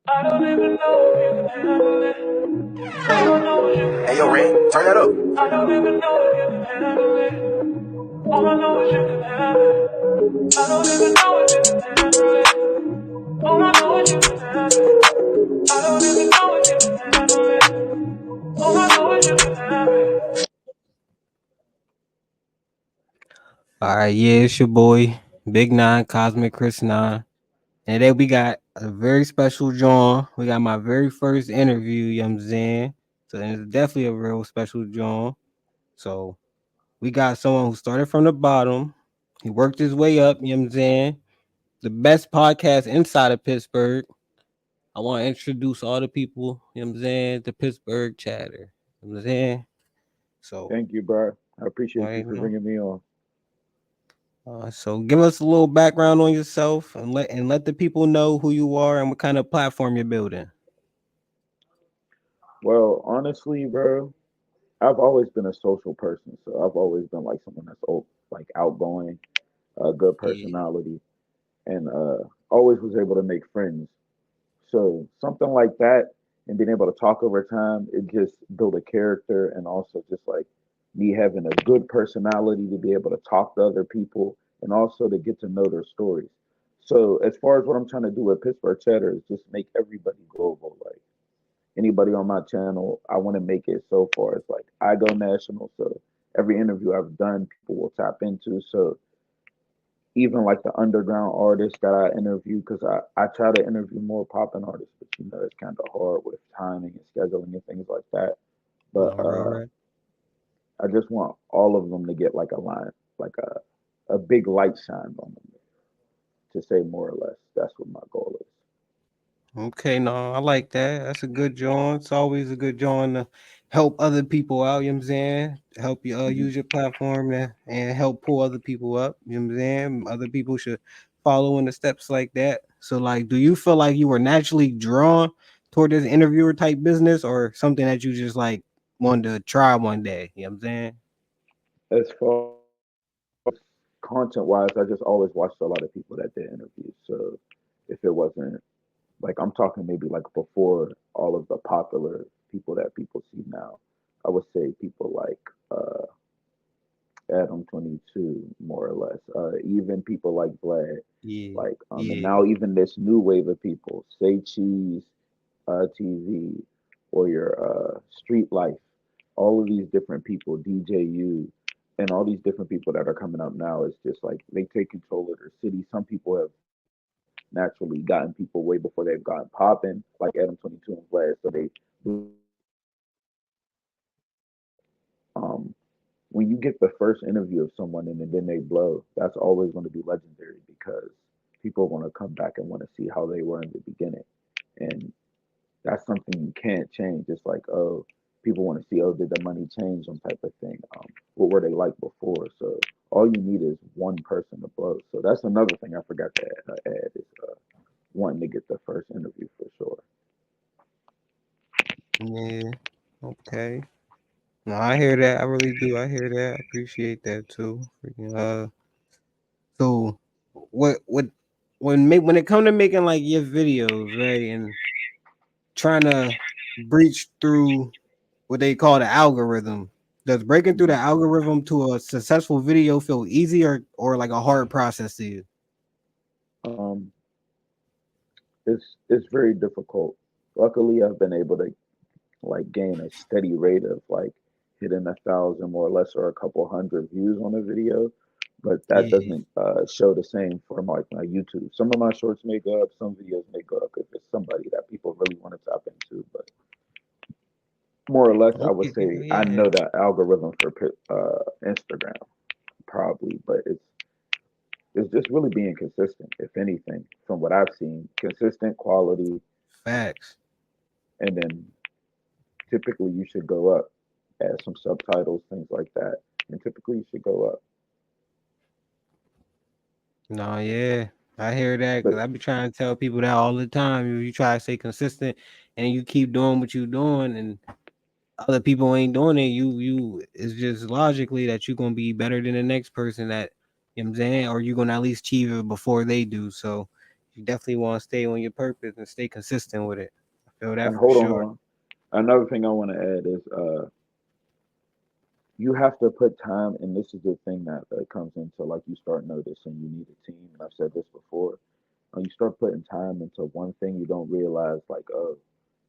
I don't even know if you can handle it. I don't know if you can. Hey, yo, Ren, turn that up. I don't even know if you can handle it. All I know is you can have it. I don't even know if you can handle it. All I know is you can have it. I don't even know if you can handle it. All I know is you can have it. All right, yeah, it's your boy, Big Nine, Cosmic Chris 9. And today we got a very special John. We got my very first interview, you know what I'm saying? So it's definitely a real special John. So we got someone who started from the bottom. He worked his way up, you know what I'm saying? The best podcast inside of Pittsburgh. I want to introduce all the people, you know what I'm saying? The Pittsburgh chatter. You know what I'm saying? So, Thank you, bro. I all appreciate you right, for bringing me on. So give us a little background on yourself and let the people know who you are and what kind of platform you're building. Well, honestly, bro, I've always been a social person, so I've always been like someone that's like outgoing, a good Yeah. personality, and always was able to make friends. So something like that, and being able to talk over time, it just built a character, and also just like me having a good personality to be able to talk to other people, and also to get to know their stories. So as far as what I'm trying to do with Pittsburgh Cheddar is just make everybody global. Like anybody on my channel, I want to make it so far. It's like I go national, so every interview I've done, people will tap into. So even like the underground artists that I interview, because I try to interview more popping artists, but you know it's kind of hard with timing and scheduling and things like that. But All right. I just want all of them to get like a line, like a big light shine on them, to say more or less. That's what my goal is. Okay, no, I like that. That's a good joint. It's always a good joint to help other people out, you know what I'm saying? Help you Hmm. use your platform and help pull other people up, you know what I'm saying? Other people should follow in the steps like that. So like do you feel like you were naturally drawn toward this interviewer type business or something that you just like wanted to try one day? You know what I'm saying? As far as content wise, I just always watched a lot of people that did interviews. So if it wasn't like I'm talking maybe like before all of the popular people that people see now, I would say people like Adam 22, more or less. Even people like Vlad, Yeah, like and yeah. now even this new wave of people, Say Cheese, TV, or your Street Life, all of these different people, DJU, and all these different people that are coming up now. It's just like they take control of their city. Some people have naturally gotten people way before they've gotten popping, like Adam 22 and Vlad. So they um when you get the first interview of someone and then they blow, that's always going to be legendary because people want to come back and want to see how they were in the beginning. And that's something you can't change. It's like, oh, people want to see, oh, did the money change on type of thing. What were they like before? So all you need is one person to blow. So that's another thing I forgot to add is wanting to get the first interview for sure. Yeah. Okay. No, I hear that. I really do. I hear that. I appreciate that too. So what when it come to making like your videos, right, and trying to breach through what they call the algorithm, does breaking through the Mhm. algorithm to a successful video feel easy or like a hard process to you? Um, it's very difficult. Luckily, I've been able to like gain a steady rate of like hitting 1,000 more or less or a couple hundred views on a video, but that Yeah. doesn't show the same for like my YouTube. Some of my shorts may go up, some videos may go up if it's somebody that people really want to tap into. But more or less, I would Okay. say I Yeah. know the algorithm for Instagram probably, but it's just really being consistent. If anything, from what I've seen, consistent quality, Facts. and then typically you should go up, add some subtitles, things like that, and typically you should go up. No, yeah. I hear that But because I be trying to tell people that all the time. You try to stay consistent and you keep doing what you're doing and other people ain't doing it, you it's just logically that you're gonna be better than the next person that you know what I'm saying, or you're gonna at least achieve it before they do. So you definitely want to stay on your purpose and stay consistent with it. I feel that And for hold sure. on, another thing I want to add is you have to put time, and this is the thing that comes into like you start noticing you need a team. And I've said this before. When you start putting time into one thing, you don't realize like, oh,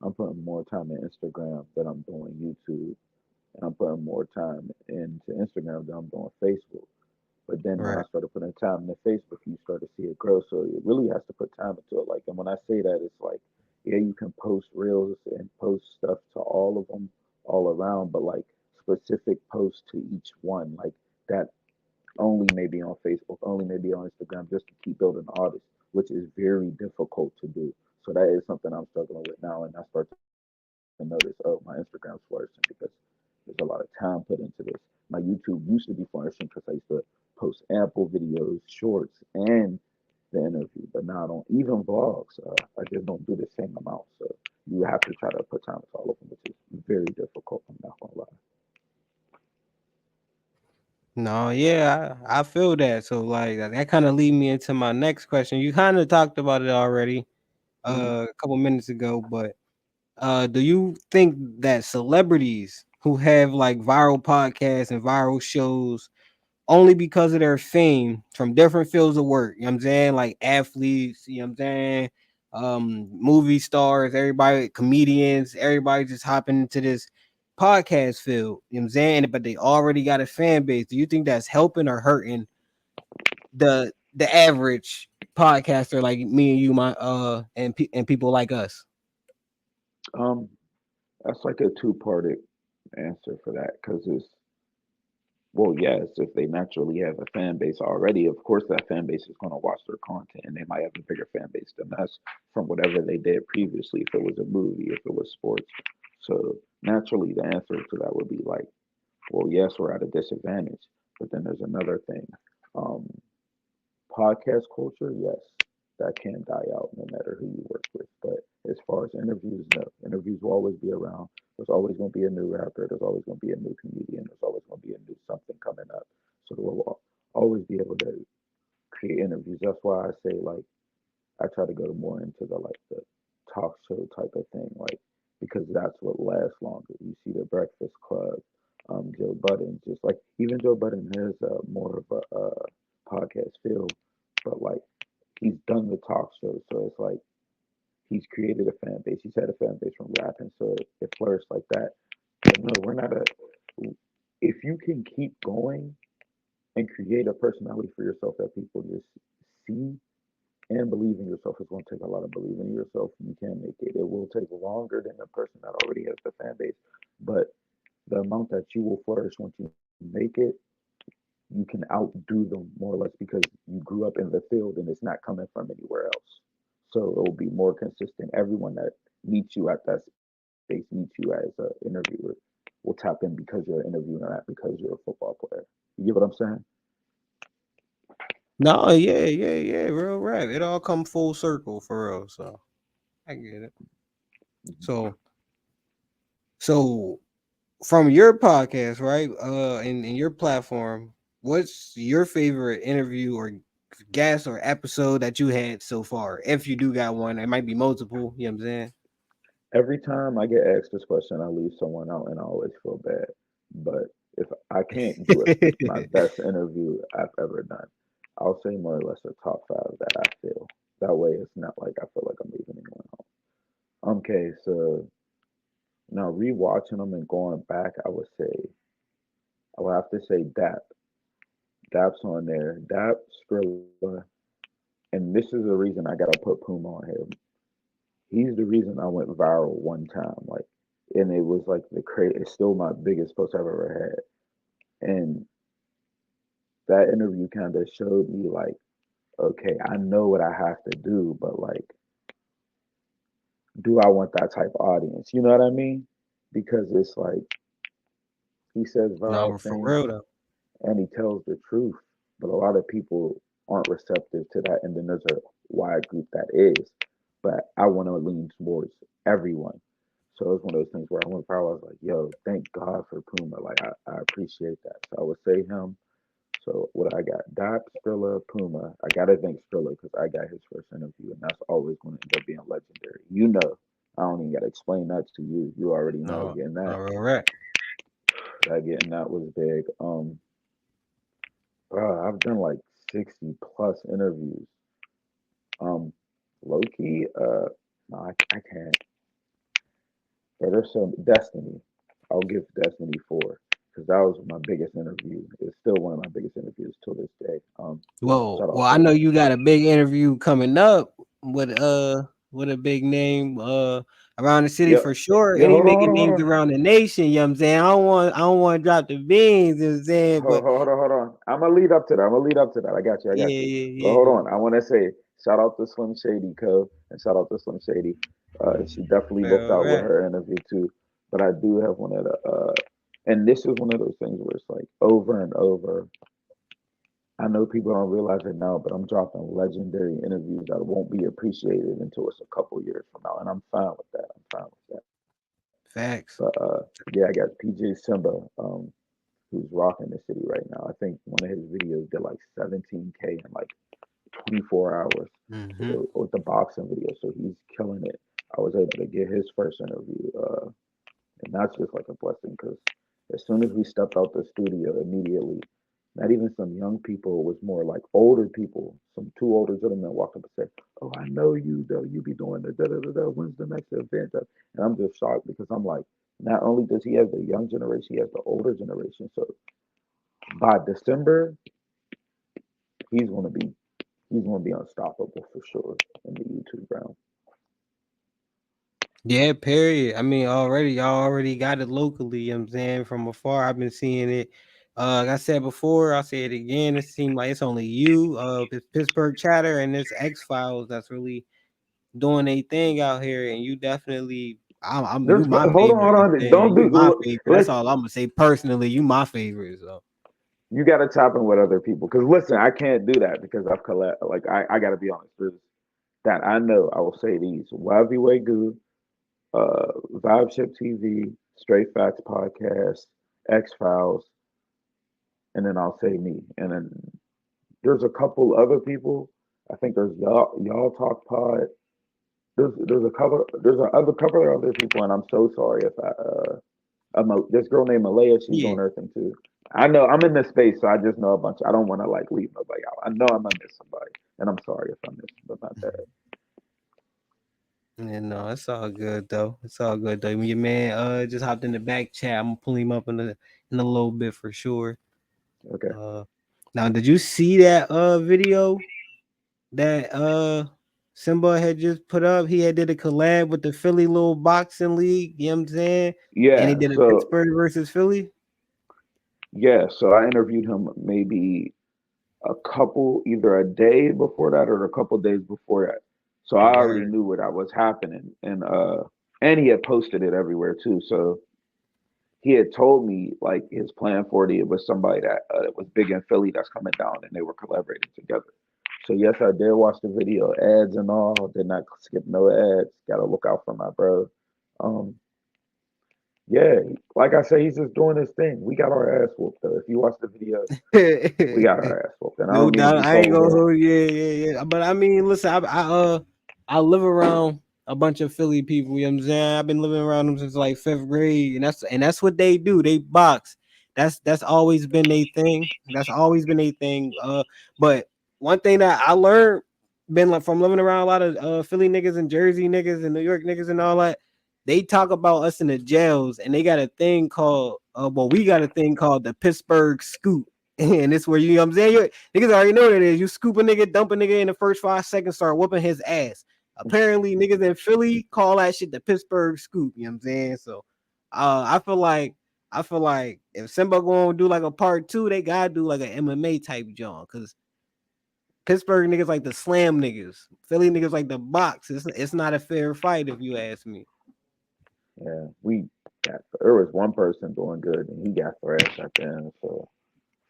I'm putting more time in Instagram than I'm doing YouTube, and I'm putting more time into Instagram than I'm doing Facebook. But then when I Right. started putting time into Facebook, you start to see it grow. So it really has to put time into it. Like, and when I say that, it's like, yeah, you can post reels and post stuff to all of them all around, but like specific posts to each one, like that only maybe on Facebook, only maybe on Instagram, just to keep building the audience, which is very difficult to do. So that is something I'm struggling with now, and I start to notice, oh, my Instagram's flourishing because there's a lot of time put into this. My YouTube used to be flourishing because I used to post ample videos, shorts, and the interview, but now I don't even vlogs. I just don't do the same amount. So you have to try to put time into all of them, which is very difficult. I'm not gonna lie. No, yeah, I feel that. So like that kind of lead me into my next question. You kind of talked about it already Hmm. a couple minutes ago, but do you think that celebrities who have like viral podcasts and viral shows only because of their fame from different fields of work, you know what I'm saying? Like athletes, you know what I'm saying? Movie stars, everybody, comedians, everybody just hopping into this podcast field, you know what I'm saying? But they already got a fan base. Do you think that's helping or hurting the average podcaster like me and you, my and people like us? Um, that's like a two-parted answer for that because it's well, yes, if they naturally have a fan base already, of course that fan base is going to watch their content and they might have a bigger fan base than us from whatever they did previously, if it was a movie, if it was sports. So naturally, the answer to that would be like, well, yes, we're at a disadvantage. But then there's another thing. Um, Podcast culture, yes, that can die out no matter who you work with. But as far as interviews, no. Interviews will always be around. There's always going to be a new rapper. There's always going to be a new comedian. There's always going to be a new something coming up. So we'll always be able to create interviews. That's why I say like I try to go more into the like the talk show type of thing, like because that's what lasts longer. You see the Breakfast Club, Joe Budden, just like even Joe Budden has more of a podcast feel, but like he's done the talk show, so it's like he's created a fan base. He's had a fan base from rapping, so it flourished like that. But no, we're not a. If you can keep going and create a personality for yourself that people just see and believe in yourself, it's going to take a lot of believing in yourself. You can make it. It will take longer than the person that already has the fan base, but the amount that you will flourish once you make it, you can outdo them more or less because you grew up in the field and it's not coming from anywhere else. So it will be more consistent. Everyone that meets you at that space, meets you as an interviewer, will tap in because you're an interviewer, not because you're a football player. You get what I'm saying? No, yeah, yeah, yeah, real rap. It all come full circle for real. So I get it. Mhm. So so from your podcast, right? In your platform, what's your favorite interview or guest or episode that you had so far? If you do got one, it might be multiple. You know what I'm Every time I get asked this question, I leave someone out and I always feel bad. But if I can't do it, my saying? best interview I've ever done, I'll say more or less a top five that I feel. That way it's not like I feel like I'm leaving anyone out. Okay, so now rewatching them and going back, I would have to say Dap. Dap's on there. Dap, Skrilla, and this is the reason I gotta put Puma on him. He's the reason I went viral one time, like, and it was like it's still my biggest post I've ever had. And that interview kind of showed me like, okay, I know what I have to do, but like, do I want that type of audience? You know what I mean? Because it's like he says No, viral but for things real though. and he tells the truth, but a lot of people aren't receptive to that. And then there's a wide group that is, but I want to lean towards everyone. So it's one of those things where I went viral. I was like, yo, thank God for Puma. Like, I appreciate that. So I would say him. So what I got? Doc, Skrilla, Puma. I gotta thank Skrilla because I got his first interview, and that's always going to end up being legendary. You know, I don't even gotta explain that to you. You already know. No, Getting that, all right. getting that was big. I've done like 60 plus interviews. Um, Low key, no, I can't. But there's some Destiny. I'll give Destiny 4 because that was my biggest interview. It's still one of my biggest interviews till this day. Whoa, Shout well, out I to know you got a big interview coming up with a big name around the city yeah, for sure. yeah. And he Hold on, hold making on, hold names on. around the nation, you know what I'm saying? I don't want to drop the beans, you know what I'm saying? But Hold on. I'm gonna lead up to that. I'm gonna lead up to that. I got you. I yeah, got you. yeah, But hold yeah. on. I want to say shout out to Slim Shady Co. and shout out to Slim Shady. She definitely looked All out with right. her interview too. But I do have one of the and this is one of those things where it's like over and over. I know people don't realize it now, but I'm dropping legendary interviews that won't be appreciated until it's a couple years from now, and I'm fine with that. I'm fine with that. Facts. But yeah, I got PJ Simba, who's rocking the city right now. I think one of his videos did like 17K in like 24 hours Mm-hmm. with the boxing video, so he's killing it. I was able to get his first interview, and that's just like a blessing because as soon as we stepped out the studio, immediately, not even some young people, it was more like older people. Some two older gentlemen walked up and said, "Oh, I know you though. You be doing the da da da da. When's the next event?" And I'm just shocked because I'm like, not only does he have the young generation, he has the older generation. So by December, he's gonna be he's gonna be unstoppable for sure in the YouTube realm. Yeah, period. I mean, y'all already got it locally, you know what I'm saying? From afar, I've been seeing it. Like I said before, I'll say it again. It seemed like it's only you, Pittsburgh Chatter and this X Files that's really doing a thing out here, and you definitely, I'm you There's my hold favorite. You know on, what I'm saying? don't You my do favorite. That's let's all I'm gonna say personally. You my favorite. So you got to tap in with other people because listen, I can't do that because I've like I got to be honest. There's that I know. I will say these: Wavi Wegu, Vibe Ship TV, Straight Facts Podcast, X Files, and then I'll say me. And then there's a couple other people. I think there's y'all talk pod. There's a other couple of other people, and I'm so sorry if this girl named Malaya. She's yeah. doing her thing too. I know I'm in this space, so I just know a bunch. I don't want to like leave nobody out. I know I'm gonna miss somebody, and I'm sorry if I miss, but not that. Yeah, no, it's all good though. It's all good though. Your man just hopped in the back chat. I'm gonna pull him up in a little bit for sure. Okay. Uh Now did you see that video that Simba had just put up? He had did a collab with the Philly little boxing league, you know what I'm saying? And he Yeah. did a So Pittsburgh versus Philly. yeah. So I interviewed him maybe a couple, either a day before that or a couple days before that. So I already Word. knew what I was happening, and he had posted it everywhere too. So he had told me like his plan for it was somebody that was big in Philly that's coming down, and they were collaborating together. So yes, I did watch the video, ads and all. Did not skip no ads. Got to look out for my bro. Um, yeah, like I say, he's just doing his thing. We got our ass whooped though. If you watch the video, we got our ass whooped, and I No don't mean to doubt. be I ain't cold, gonna bro. hold. Yeah, yeah, yeah. But I mean, listen, I live around a bunch of Philly people. You know what I'm saying? I've been living around them since like fifth grade, and that's what they do. They box. That's always been a thing. That's always been a thing. But one thing that I learned, been like from living around a lot of Philly niggas and Jersey niggas and New York niggas and all that. They talk about us in the jails, and they got a thing called well, we got a thing called the Pittsburgh Scoop. And it's where you know what I'm saying? Niggas already know what it is. You scoop a nigga, dump a nigga in the first 5 seconds, start whooping his ass. Apparently, niggas in Philly call that shit the Pittsburgh scoop. You know what I'm saying? So I feel like if Simba gonna do like a part two, they gotta do like an MMA type joint. Cause Pittsburgh niggas like the slam niggas. Philly niggas like the box. It's not a fair fight if you ask me. Yeah, we got. There was one person doing good, and he got thrashed at the end. So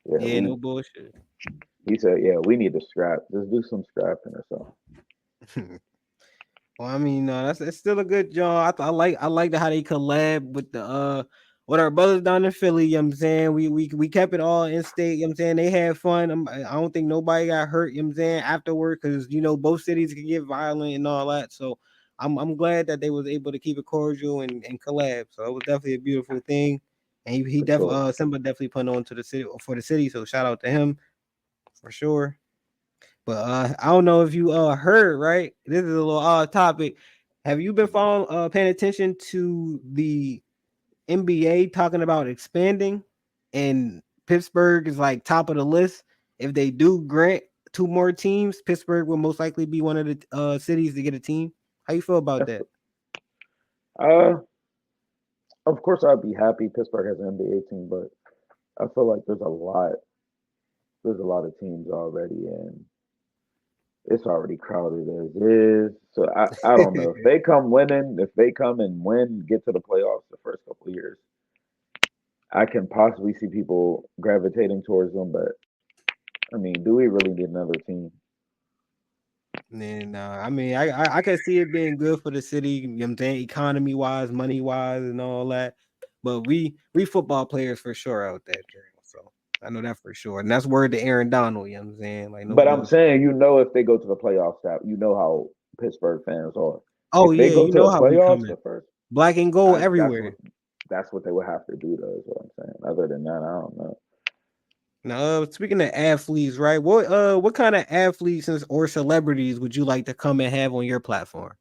yeah, Yeah, no bullshit. he said, yeah, we need to scrap. Just do some scrapping or something. Well, I mean, that's it's still a good job. I like how they collab with the with our brothers down in Philly, you know what I'm saying? We kept it all in state, you know what I'm saying? They had fun. I don't think nobody got hurt, you know what I'm saying, afterward, because you know both cities can get violent and all that. So I'm glad that they was able to keep it cordial and collab. So it was definitely a beautiful thing. And he For definitely sure. Simba definitely put on to the city for the city. So shout out to him for sure. But I don't know if you heard, right? This is a little odd topic. Have you been following paying attention to the NBA talking about expanding, and Pittsburgh is like top of the list? If they do grant two more teams, Pittsburgh will most likely be one of the cities to get a team. How you feel about That's that? uh, of course I'd be happy Pittsburgh has an NBA team, but I feel like there's a lot of teams already, and it's already crowded as is. So I don't know if they come winning, if they come and win, get to the playoffs the first couple of years, I can possibly see people gravitating towards them. But I mean, do we really need another team? And I mean, I can see it being good for the city, you know what I'm saying, economy wise, money wise, and all that. But we football players for sure out there, Jerry. So I know that for sure. And that's word to Aaron Donald, you know what I'm saying? Like But nobody I'm else. saying, if they go to the playoffs, that you know how Pittsburgh fans are. Oh If they yeah, go you to the know how we playoffs, coming. the first, Black and gold everywhere. that's what they would have to do. Though is what I'm saying. Other than that, I don't know. Now, speaking of athletes, right? What kind of athletes or celebrities would you like to come and have on your platform?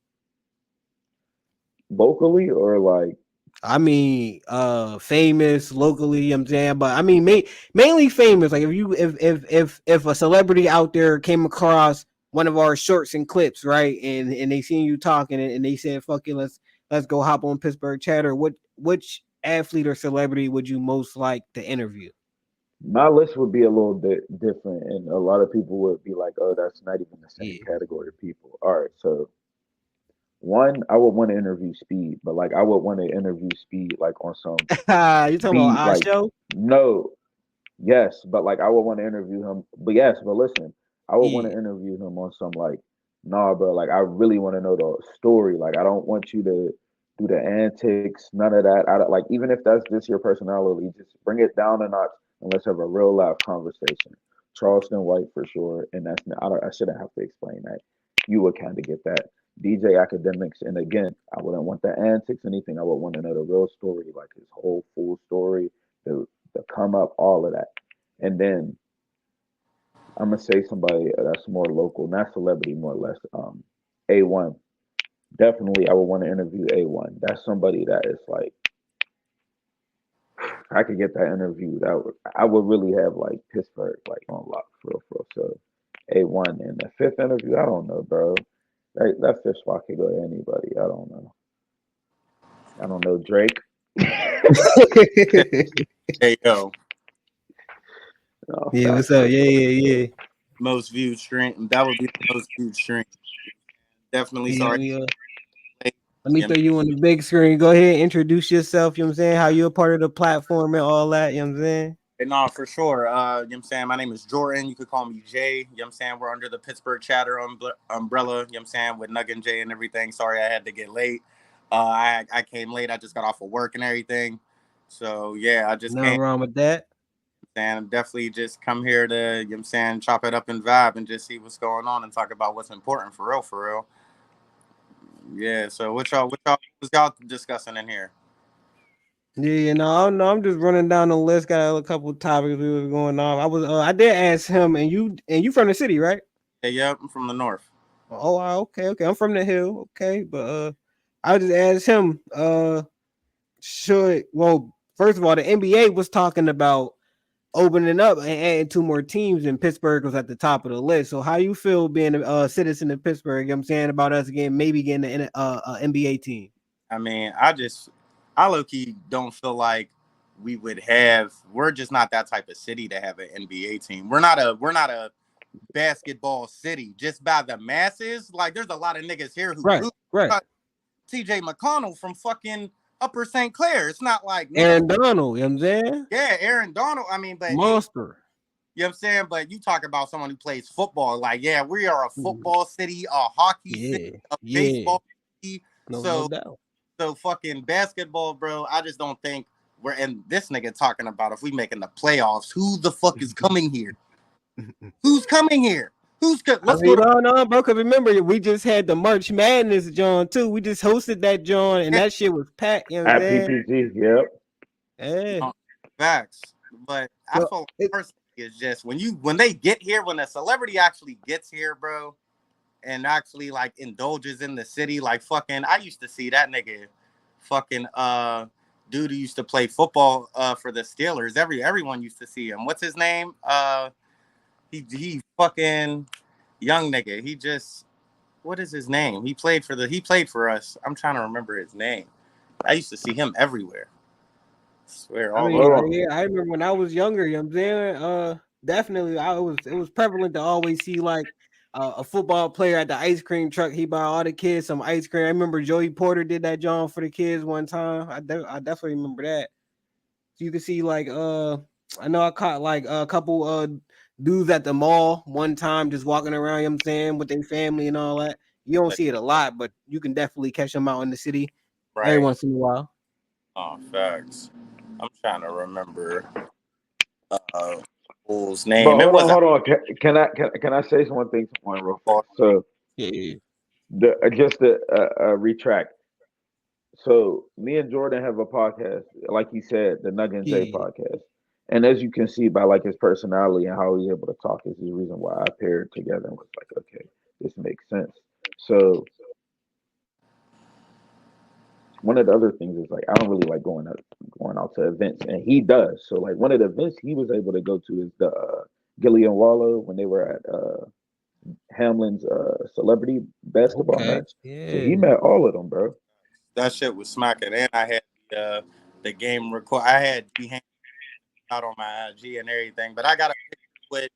Vocally or like, I mean, famous locally, you know what I'm saying, but I mean, mainly famous. Like if a celebrity out there came across one of our shorts and clips, right, and they seen you talking and they said, "Fuck it, let's go hop on Pittsburgh Chatter." Which athlete or celebrity would you most like to interview? my list would be a little bit different, and a lot of people would be like, "Oh, that's not even the same Yeah, category of people." All right, so one, I would want to interview Speed, but like I would want to interview Speed like on some you talking about beat, our like show? no, yes, but like I would want to interview him. But yes, but listen, I would want Yeah. to interview him on some like, nah, bro. Like I really want to know the story. Like I don't want you to do the antics, none of that. I don't, like even if that's just your personality, just bring it down a notch and let's have a real live conversation. Charleston White for sure, and I shouldn't have to explain that. You would kind of get that. DJ Academics, and again, I wouldn't want the antics, anything. I would want to know the real story, like his whole full story, the come up, all of that. And then I'm gonna say somebody that's more local, not celebrity, more or less. A1. Definitely, I would want to interview A1. That's somebody that is like, I could get that interview. I would really have like Pittsburgh like on lock for real, for real. So A1 and the fifth interview, I don't know, bro. That fifth spot could go to anybody. I don't know. I don't know Drake. Hey yo, No, Yeah, what's facts up? for Yeah, sure, for yeah, sure. yeah. most viewed stream. That would be the most viewed stream. Definitely Yeah, sorry. let me throw you on the big screen. Go ahead, introduce yourself. You know what I'm saying? How you a part of the platform and all that. You know what I'm saying? No, for sure. You know what I'm saying? My name is Jordan. You could call me Jay. You know what I'm saying? We're under the Pittsburgh Chatter umbrella, you know what I'm saying, with Nug and Jay and everything. Sorry I had to get late. I came late. I just got off of work and everything. So, yeah, I just Nothing came wrong with that. and definitely just come here to, you know what I'm saying, chop it up and vibe and just see what's going on and talk about what's important for real, for real. Yeah, so what y'all was y'all discussing in here? Yeah, no, I'm just running down the list. Got a couple topics we was going off. I did ask him, and you from the city, right? Hey, yep, I'm from the north. Oh, okay, okay. I'm from the hill, okay, but I just asked him, first of all, the NBA was talking about opening up and adding two more teams, and Pittsburgh was at the top of the list. So, how you feel being a citizen of Pittsburgh? You know what I'm saying about us again, maybe getting an NBA team. I mean, I low key don't feel like we're just not that type of city to have an NBA team. We're not a basketball city just by the masses. Like there's a lot of niggas here who Right, hoop. right. TJ McConnell from fucking Upper St. Clair. It's not like niggas. Aaron Donald, you know what I'm saying? Yeah, Aaron Donald. I mean, but he, Monster. you know what I'm saying? But you talk about someone who plays football. Like, yeah, we are a football city, a hockey city, Yeah, a yeah. baseball city. No So doubt. So fucking basketball, bro. I just don't think we're and this nigga talking about if we making the playoffs, who the fuck is coming here? Who's coming here? I Let's go mean, to no, bro. Because remember, we just had the March Madness, John, too. We just hosted that, John, and that shit was packed. You know what I'm At saying? PPG. Yep. Yeah. facts. But I So feel like it, personally it's just when they get here, when a celebrity actually gets here, bro, and actually like indulges in the city, like fucking I used to see that nigga fucking dude who used to play football for the Steelers. Everyone used to see him. What's his name? He fucking young nigga. He just what is his name? He played for us. I'm trying to remember his name. I used to see him everywhere. I swear I all mean, over. Well, yeah, I remember when I was younger. You know what I'm saying? Definitely, it was prevalent to always see like a football player at the ice cream truck. He buy all the kids some ice cream. I remember Joey Porter did that, John, for the kids one time. I definitely remember that. So you can see like I know I caught like a couple dudes at the mall one time just walking around, you know what I'm saying, with their family and all that. You don't see it a lot, but you can definitely catch them out in the city every Right. once in a while. Oh, facts. I'm trying to remember fool's name. but It hold on, wasn't hold on. Can I say one thing to one real fast? So Yeah, yeah. the just to retract. So me and Jordan have a podcast, like he said, the Nug and Jay Yeah. podcast. And as you can see by like his personality and how he's able to talk is the reason why I paired together and was like, okay, this makes sense. So one of the other things is like I don't really like going out to events, and he does. So like one of the events he was able to go to is the Gillian Wallow when they were at Hamlin's celebrity basketball Okay. match. So he Yeah. met all of them, bro. that shit was smacking. And I had the game record. I had G out on my IG and everything. But I got a picture with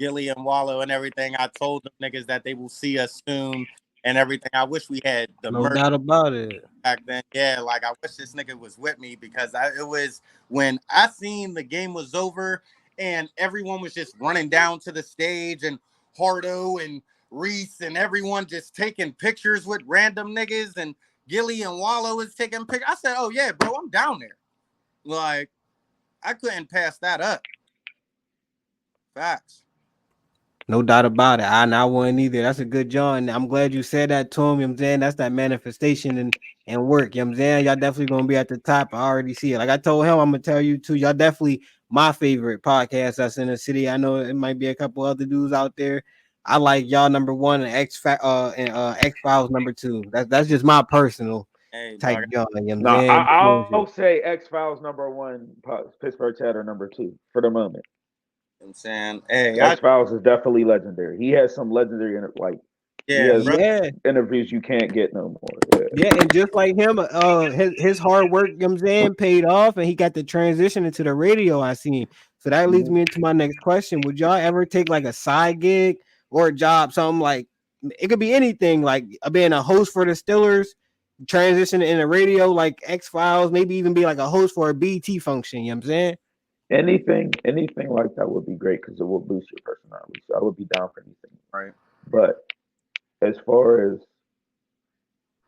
Gilly and Wallow and everything. I told them niggas that they will see us soon and everything. I wish we had the No merch doubt about it. back then. Yeah, like I wish this nigga was with me because it was when I seen the game was over and everyone was just running down to the stage and Hardo and Reese and everyone just taking pictures with random niggas and Gilly and Wallow is taking pictures. I said, "Oh yeah, bro, I'm down there." Like I couldn't pass that up. Facts. No doubt about it. I wouldn't either. That's a good John. I'm glad you said that to him. You know what I'm saying? That's that manifestation and work. You know what I'm saying? Y'all definitely gonna be at the top. I already see it. Like I told him, I'm gonna tell you too. Y'all definitely my favorite podcast that's in the city. I know it might be a couple other dudes out there. I like y'all number one and X Files number two. That's just my personal Hey, type dog. John. You know what I'm Now saying? No I'll bullshit. say X Files number one, Pittsburgh Chatter number two for the moment. I'm saying, hey, X Files is definitely legendary. He has some legendary like he yeah, has bro. Yeah. interviews you can't get no more. Yeah. Yeah, and just like him, his hard work, you know what I'm saying, paid off, and he got the transition into the radio I seen. So that leads Mhm. me into my next question. Would y'all ever take like a side gig or a job, something like it could be anything, like being a host for the Steelers, transition in the radio, like X Files, maybe even be like a host for a BT function, you know what I'm saying? Anything like that would be great because it will boost your personality. So I would be down for anything. Right. But as far as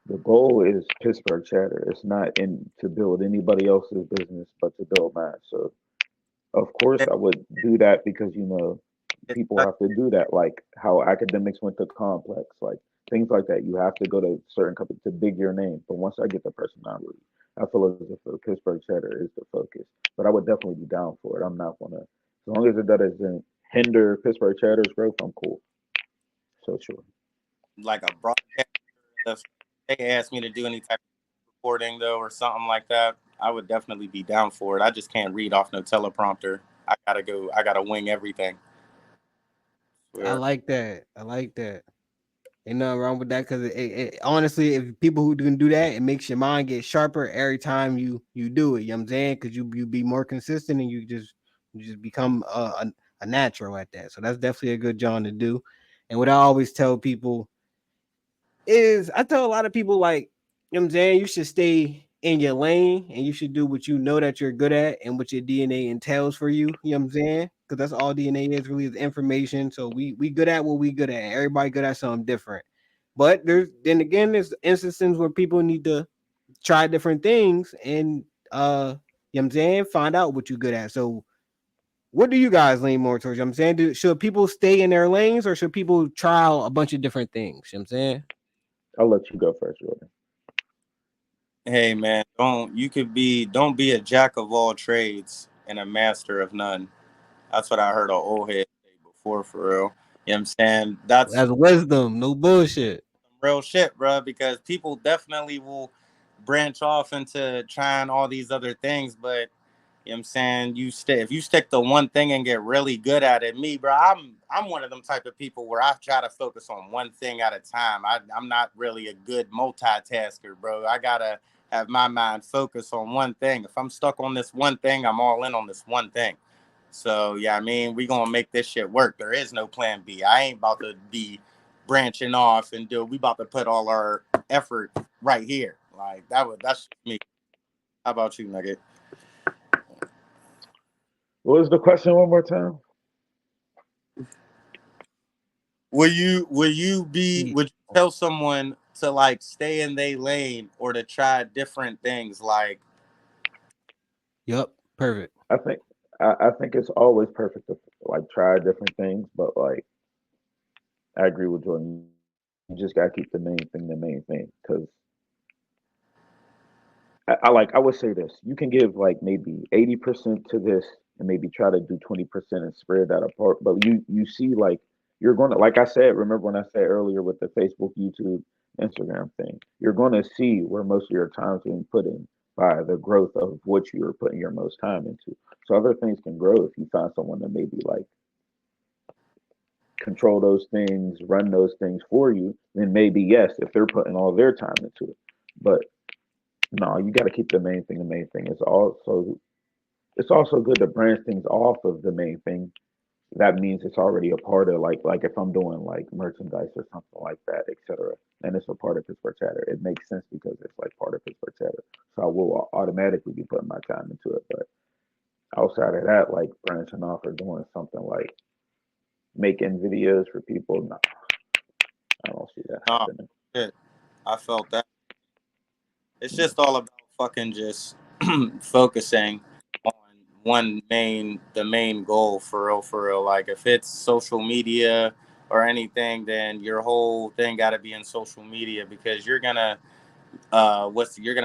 the goal is Pittsburgh Chatter, it's not in to build anybody else's business, but to build mine. So of course, Yeah, I would do that because it's people like, have to do that. Like how academics went to complex, like things like that. You have to go to certain companies to dig your name. But once I get the personality, I feel as if the Pittsburgh Cheddar is the focus. But I would definitely be down for it. I'm not gonna, as long as it doesn't hinder Pittsburgh Cheddar's growth, I'm cool. So sure. like a broadcast. If they asked me to do any type of reporting though, or something like that, I would definitely be down for it. I just can't read off no teleprompter. I gotta go. I gotta wing everything. I Swear. like that. I like that. Ain't nothing wrong with that because honestly, if people who can do that, it makes your mind get sharper every time you do it. You know what I'm saying? Because you be more consistent and you just become a natural at that. So that's definitely a good John to do. And what I always tell people is, I tell a lot of people like, you know what I'm saying, you should stay in your lane and you should do what you know that you're good at and what your DNA entails for you. You know what I'm saying? Because that's all DNA is really is information. So we good at what we good at. Everybody good at something different. But there's instances where people need to try different things and You know what I'm saying? Find out what you're good at. So what do you guys lean more towards? You know what I'm saying? Should people stay in their lanes or should people trial a bunch of different things? You know what I'm saying? I'll let you go first, Jordan. Hey man, don't be a jack of all trades and a master of none. That's what I heard an old head say before, for real. You know what I'm saying? That's That's wisdom, no bullshit. some real shit, bro, because people definitely will branch off into trying all these other things, but you know what I'm saying, if you stick to one thing and get really good at it. Me, bro, I'm one of them type of people where I try to focus on one thing at a time. I'm not really a good multitasker, bro. I gotta have my mind focused on one thing. If I'm stuck on this one thing, I'm all in on this one thing. So yeah, I mean, we gonna make this shit work. There is no plan B. I ain't about to be branching off and do. We about to put all our effort right here. Like that's me. How about you, Nugget? What was the question one more time? Would you tell someone to like stay in their lane or to try different things? Like, Yep, perfect. I think I think it's always perfect to like try different things, but like I agree with Jordan. You just gotta keep the main thing, because I would say this: you can give like maybe 80% to this, and maybe try to do 20% and spread that apart. But you see, like you're gonna, like I said, remember when I said earlier with the Facebook, YouTube, Instagram thing, you're gonna see where most of your time's being put in by the growth of what you're putting your most time into. So other things can grow if you find someone that maybe like control those things, run those things for you. Then maybe yes, if they're putting all their time into it, but no, you got to keep the main thing. The main thing is also it's also good to branch things off of the main thing. That means it's already a part of like if I'm doing like merchandise or something like that, etc. And it's a part of Pittsburgh Chatter. It makes sense because it's like part of Pittsburgh Chatter. So I will automatically be putting my time into it. But outside of that, like branching off or doing something like making videos for people, no, I don't see that oh happening. shit, I felt that. It's just all about fucking just focusing on the main goal, for real, for real. Like if it's social media or anything, then your whole thing got to be in social media because you're gonna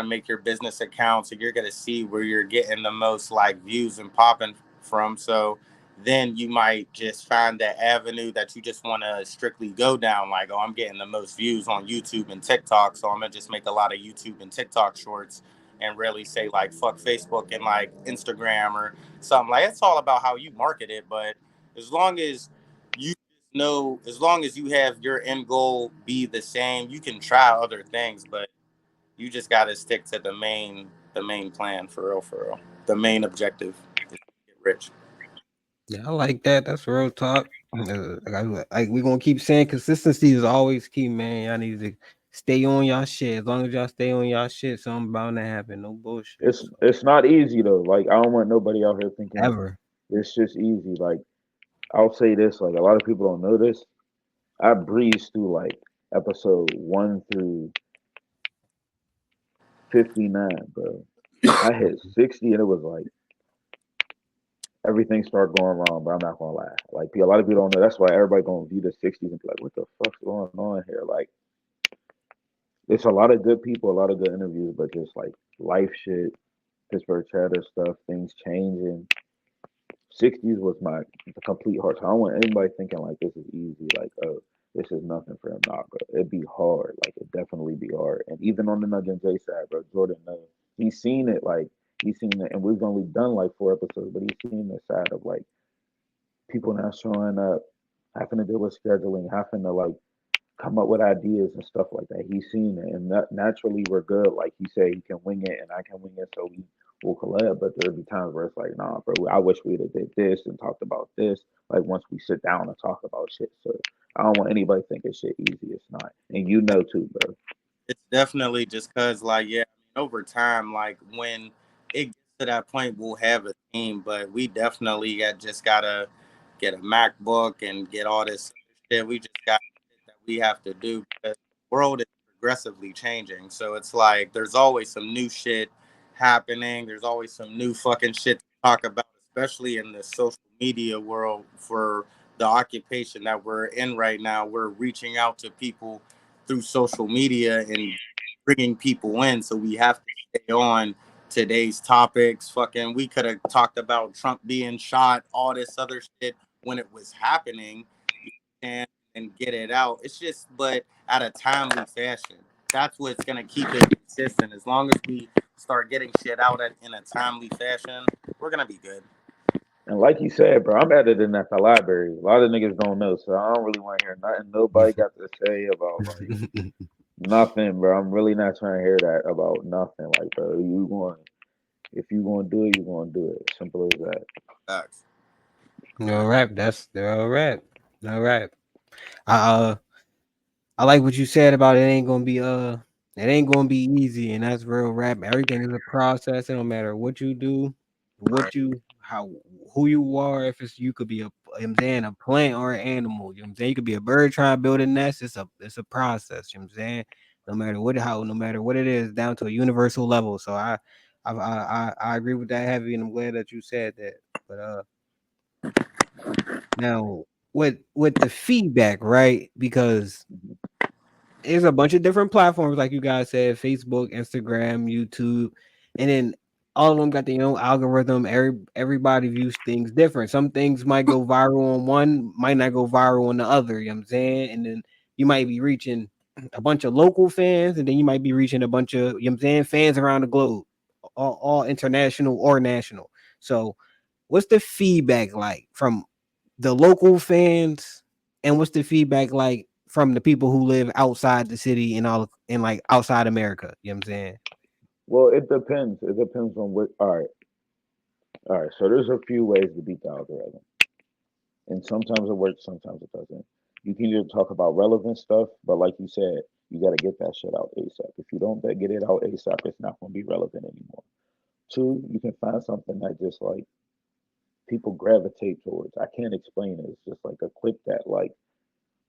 make your business accounts and you're gonna see where you're getting the most like views and popping from. So then you might just find that avenue that you just want to strictly go down. Like, oh, I'm getting the most views on YouTube and TikTok, so I'm gonna just make a lot of YouTube and TikTok shorts and really say like fuck Facebook and like Instagram or something. Like it's all about how you market it, but as long as you as long as you have your end goal be the same, you can try other things, but you just got to stick to the main plan, for real, for real. The main objective is to get rich. Yeah, I like that. That's real talk. Like we gonna keep saying consistency is always key, man. Y'all need to stay on y'all shit. As long as y'all stay on y'all shit, something bound to happen. No bullshit. It's So it's not easy though. Like I don't want nobody out here thinking ever. it's just easy. Like I'll say this, like a lot of people don't know this. I breezed through like episode 1 through 59, bro. I hit 60 and it was like everything started going wrong, but I'm not gonna lie. Like a lot of people don't know. That's why everybody gonna view the 60s and be like, what the fuck's going on here? Like it's a lot of good people, a lot of good interviews, but just like life shit, Pittsburgh chatter stuff, things changing. 60s was my complete hard time. I don't want anybody thinking like this is easy, like, oh, this is nothing for him. Nah, bro. It'd be hard. Like, it definitely be hard. And even on the Nugget J side, bro, Jordan knows. He's seen it, like, he's seen it. And we've only done like 4 episodes, but he's seen the side of like people not showing up, having to deal with scheduling, having to like come up with ideas and stuff like that. He's seen it, and naturally we're good. Like he said, he can wing it, and I can wing it, so we will collab. But there'll be times where it's like, nah, bro, I wish we'd have did this and talked about this. Like once we sit down and talk about shit. So I don't want anybody thinking shit easy. It's not, and you know too, bro. It's definitely just cause like yeah, I mean, over time, like when it gets to that point, we'll have a team, but we definitely just gotta get a MacBook and get all this shit. We just got shit that we have to do because the world is progressively changing. So it's like there's always some new shit happening. There's always some new fucking shit to talk about, especially in the social media world. For the occupation that we're in right now, we're reaching out to people through social media and bringing people in. So we have to stay on today's topics. Fucking, we could have talked about Trump being shot, all this other shit when it was happening, and get it out. It's just, but at a timely fashion. That's what's gonna keep it consistent. As long as we start getting shit out in a timely fashion, we're gonna be good. And like you said, bro, I'm editing at the library. A lot of niggas don't know, so I don't really want to hear nothing nobody got to say about like nothing, bro. I'm really not trying to hear that about nothing. Like, bro, you going if you gonna do it, you gonna do it. Simple as that. Facts. No rap. They're all rap. No rap. I I like what you said about it ain't gonna be easy, and that's real rap. Everything is a process. It don't matter what you do, Right. what you how who you are. If it's you could be I'm saying a plant or an animal. You know what I'm saying? You could be a bird trying to build a nest. It's a process. You know what I'm saying? No matter what it is, down to a universal level. So I agree with that heavy, and I'm glad that you said that. But now with the feedback, right? Because Mhm. there's a bunch of different platforms, like you guys said, Facebook, Instagram, YouTube, and then all of them got their own algorithm. Everybody views things different. Some things might go viral on one, might not go viral on the other. You know what I'm saying? And then you might be reaching a bunch of local fans, and then you might be reaching a bunch of, you know what I'm saying, fans around the globe, all international or national. So what's the feedback like from the local fans, and what's the feedback like from the people who live outside the city and all and like outside America? You know what I'm saying? Well, it depends. It depends on what. All right. So there's a few ways to beat the algorithm, and sometimes it works, sometimes it doesn't. You can either talk about relevant stuff, but like you said, you got to get that shit out ASAP. If you don't get it out ASAP, it's not going to be relevant anymore. Two, you can find something that just like people gravitate towards. I can't explain it. It's just like a clip that like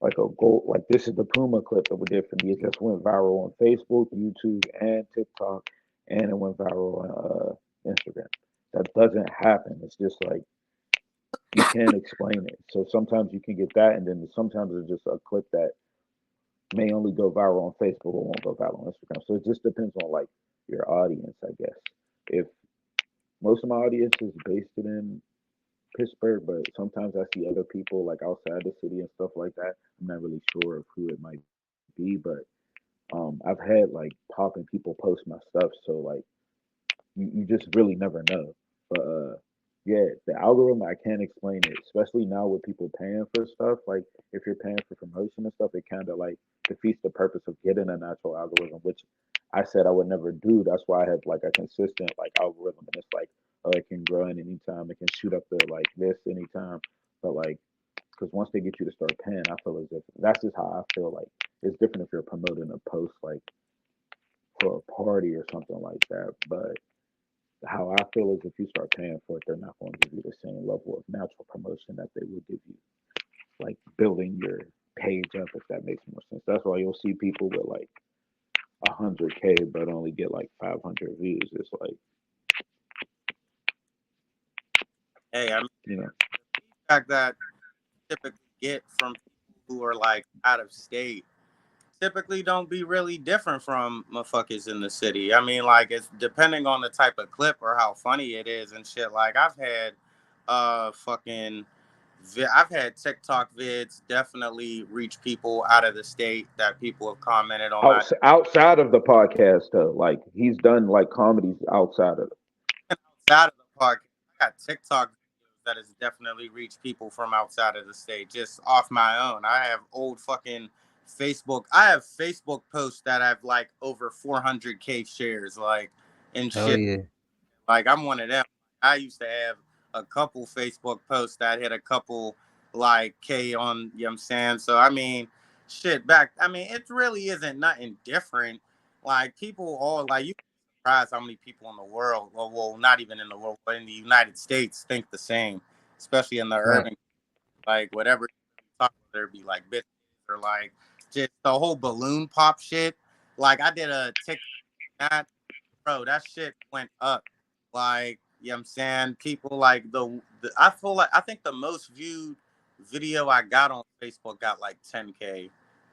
a gold, like this is the Puma clip that we did for me. It just went viral on Facebook, YouTube, and TikTok, and it went viral on Instagram. That doesn't happen. It's just like you can't explain it. So sometimes you can get that, and then sometimes it's just a clip that may only go viral on Facebook or won't go viral on Instagram. So it just depends on like your audience, I guess. If most of my audience is based in Pittsburgh, but sometimes I see other people like outside the city and stuff like that. I'm not really sure of who it might be, but I've had like popping people post my stuff, so like you just really never know. But yeah, the algorithm I can't explain it, especially now with people paying for stuff. Like if you're paying for promotion and stuff, it kind of like defeats the purpose of getting a natural algorithm, which I said I would never do. That's why I have like a consistent like algorithm, and it's like oh, it can grow in anytime, it can shoot up to like this anytime. But like because once they get you to start paying, I feel as if that's just how I feel like it's different if you're promoting a post like for a party or something like that. But how I feel is if you start paying for it, they're not going to give you the same level of natural promotion that they would give you, like building your page up, if that makes more sense. That's why you'll see people with like 100K but only get like 500 views. It's like, Hey, I mean, you know, the feedback that typically get from people who are like out of state typically don't be really different from motherfuckers in the city. I mean, like it's depending on the type of clip or how funny it is and shit. Like I've had fucking I've had TikTok vids definitely reach people out of the state that people have commented on my outside of the podcast though, like he's done like comedies outside of it. outside of the podcast. I got TikTok videos that has definitely reached people from outside of the state just off my own. I have old fucking Facebook. I have Facebook posts that have like over 400K shares, like and Oh shit. yeah. Like I'm one of them. I used to have a couple Facebook posts that hit a couple like K on, you know what I'm saying? So I mean, shit back. I mean, it really isn't nothing different. Like people all like you surprised how many people in the world, well, not even in the world, but in the United States think the same, especially in the Right. urban, like whatever you talk, whether it be like bitches or like just the whole balloon pop shit. Like I did a TikTok bro, that shit went up. Like, you know what I'm saying? People like the I feel like I think the most viewed video I got on Facebook got like 10K.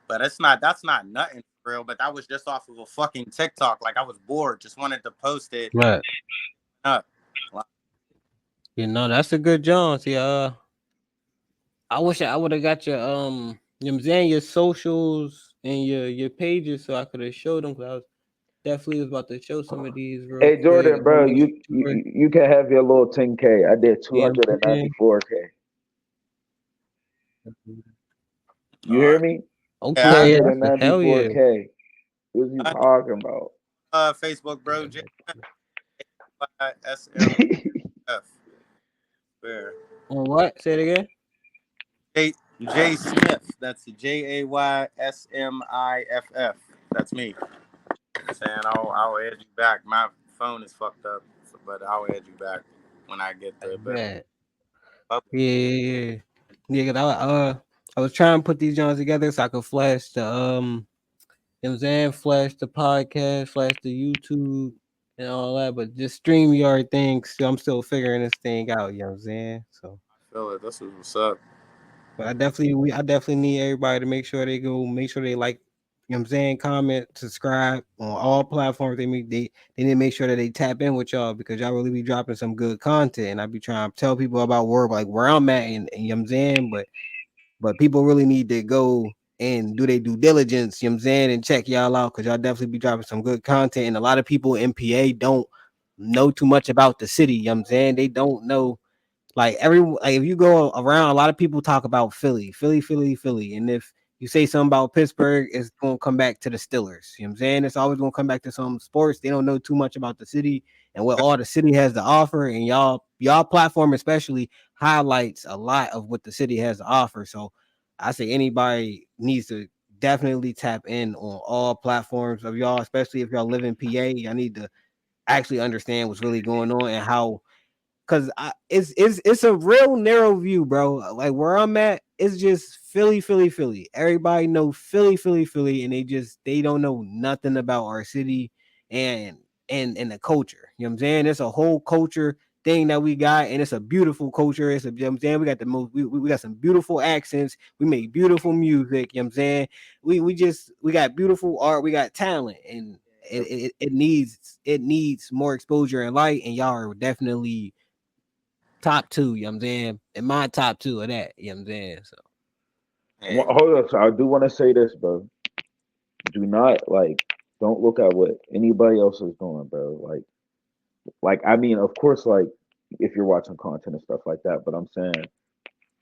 But that's not nothing for real. But that was just off of a fucking TikTok. Like I was bored, just wanted to post it Right. up. Like, You know, that's a good John. See, I wish I would have got your you know what I'm saying, your socials and your pages so I could have showed them, because I was definitely was about to show some of these real Hey quick. Jordan, bro, Make you sure, you, you can have your little 10K. I did you know what I'm saying? 294K. You hear uh, me? yeah, Okay, that's a hell yeah. 294K. What you I, talking about? Facebook, bro. JSMIFF. Where? On what? Say it again. J Smith. That's JAYSMIFF. That's me. Saying I'll add you back. My phone is fucked up, but I'll add you back when I get I the better. bet. Public. Yeah, yeah, yeah. Yeah, 'cause I was trying to put these joints together so I could flash the you know what I'm saying, flash the podcast, flash the YouTube and all that, but just StreamYard things. So I'm still figuring this thing out, you know what I'm saying? So I feel it. This is what's up. but I definitely need everybody to make sure they like, you know what I'm saying, comment, subscribe on all platforms. They need to make sure that they tap in with y'all, because y'all really be dropping some good content. And I be trying to tell people about where I'm at, and you know what I'm saying, but people really need to go and do their due diligence, you know what I'm saying, and check y'all out, because y'all definitely be dropping some good content. And a lot of people in PA don't know too much about the city, you know what I'm saying? They don't know, like if you go around, a lot of people talk about Philly, and if you say something about Pittsburgh, it's gonna come back to the Steelers. You know what I'm saying? It's always gonna come back to some sports. They don't know too much about the city and what all the city has to offer. And y'all platform especially highlights a lot of what the city has to offer. So I say anybody needs to definitely tap in on all platforms of y'all, especially if y'all live in PA. Y'all need to actually understand what's really going on and how, because it's a real narrow view, bro. Like where I'm at, it's just Philly. Everybody know Philly, and they don't know nothing about our city and and the culture. You know what I'm saying? It's a whole culture thing that we got, and it's a beautiful culture. It's a, you know what I'm saying, we got the most we got some beautiful accents. We make beautiful music. You know what I'm saying? We got beautiful art. We got talent, and it needs more exposure and light, and y'all are definitely top two, you know what I'm saying? And my top two of that, you know what I'm saying? So Hey, Hold up, so I do want to say this, bro. Do not don't look at what anybody else is doing, bro. Like I mean, of course, like if you're watching content and stuff like that, but I'm saying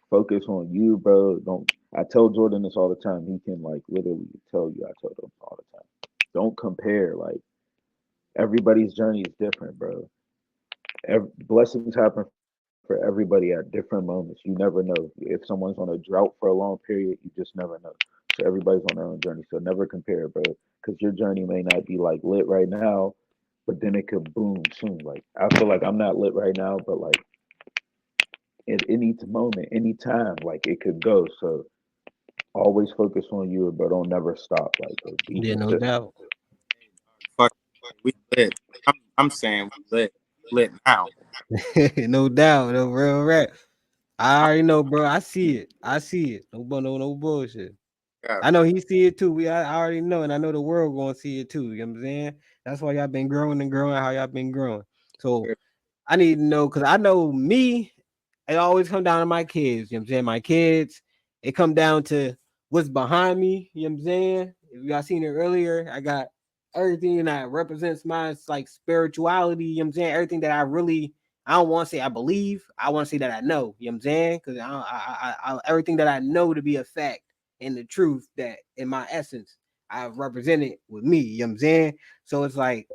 focus on you, bro. Don't. I tell Jordan this all the time. He can like literally tell you. I tell him all the time. Don't compare. Like everybody's journey is different, bro. Blessings happen for everybody at different moments. You never know. If someone's on a drought for a long period, you just never know. So everybody's on their own journey. So never compare, bro. Because your journey may not be like lit right now, but then it could boom soon. Like I feel like I'm not lit right now, but like at any moment, any time, like it could go. So always focus on you, but don't never stop. Like be yeah, no consistent. doubt. fuck, we lit. I'm saying we lit. We lit now. No doubt, no real rap. I already know, bro. I see it. No bullshit. Yeah. I know he see it too. I already know, and I know the world gonna see it too. You know what I'm saying? That's why y'all been growing and growing how y'all been growing. So I need to know, because I know me, it always come down to my kids. You know what I'm saying? My kids, it come down to what's behind me. You know what I'm saying? If y'all seen it earlier, I got everything that represents my like spirituality. You know what I'm saying? Everything that I don't want to say I believe. I want to say that I know. You know what I'm saying? Because everything that I know to be a fact and the truth that in my essence I represent it with me. You know what I'm saying? So it's like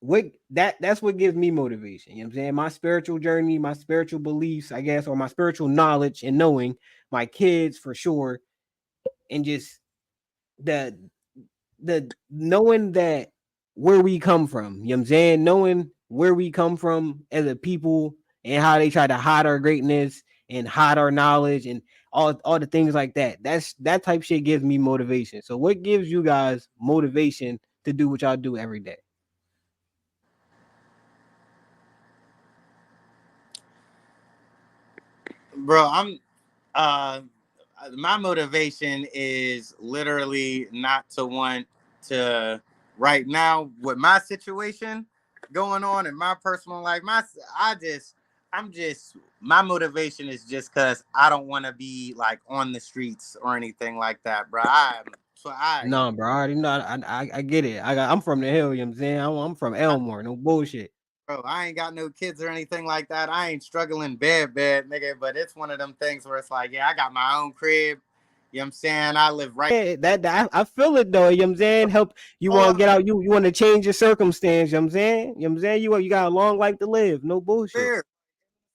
what that's what gives me motivation. You know what I'm saying? My spiritual journey, my spiritual beliefs, I guess, or my spiritual knowledge and knowing my kids for sure, and just the the knowing that where we come from, you know what I'm saying? Knowing where we come from as a people and how they try to hide our greatness and hide our knowledge and all the things like that. That type shit gives me motivation. So what gives you guys motivation to do what y'all do every day? bro. Uh, my motivation is literally not to want to right now with my situation going on in my personal life. I'm just my motivation is just because I don't want to be like on the streets or anything like that, bro. No, bro. I already know. I get it. I'm from the hill. You know what I'm saying? I'm from I Elmore. No bullshit. bro, I ain't got no kids or anything like that. I ain't struggling bad, nigga. But it's one of them things where it's like, yeah, I got my own crib. You know what I'm saying? I live right. Yeah, I feel it though. You know what I'm saying? Help you All want to I'm get out. You want to change your circumstance. You know what I'm saying? You know what I'm saying? You got a long life to live. No bullshit. there.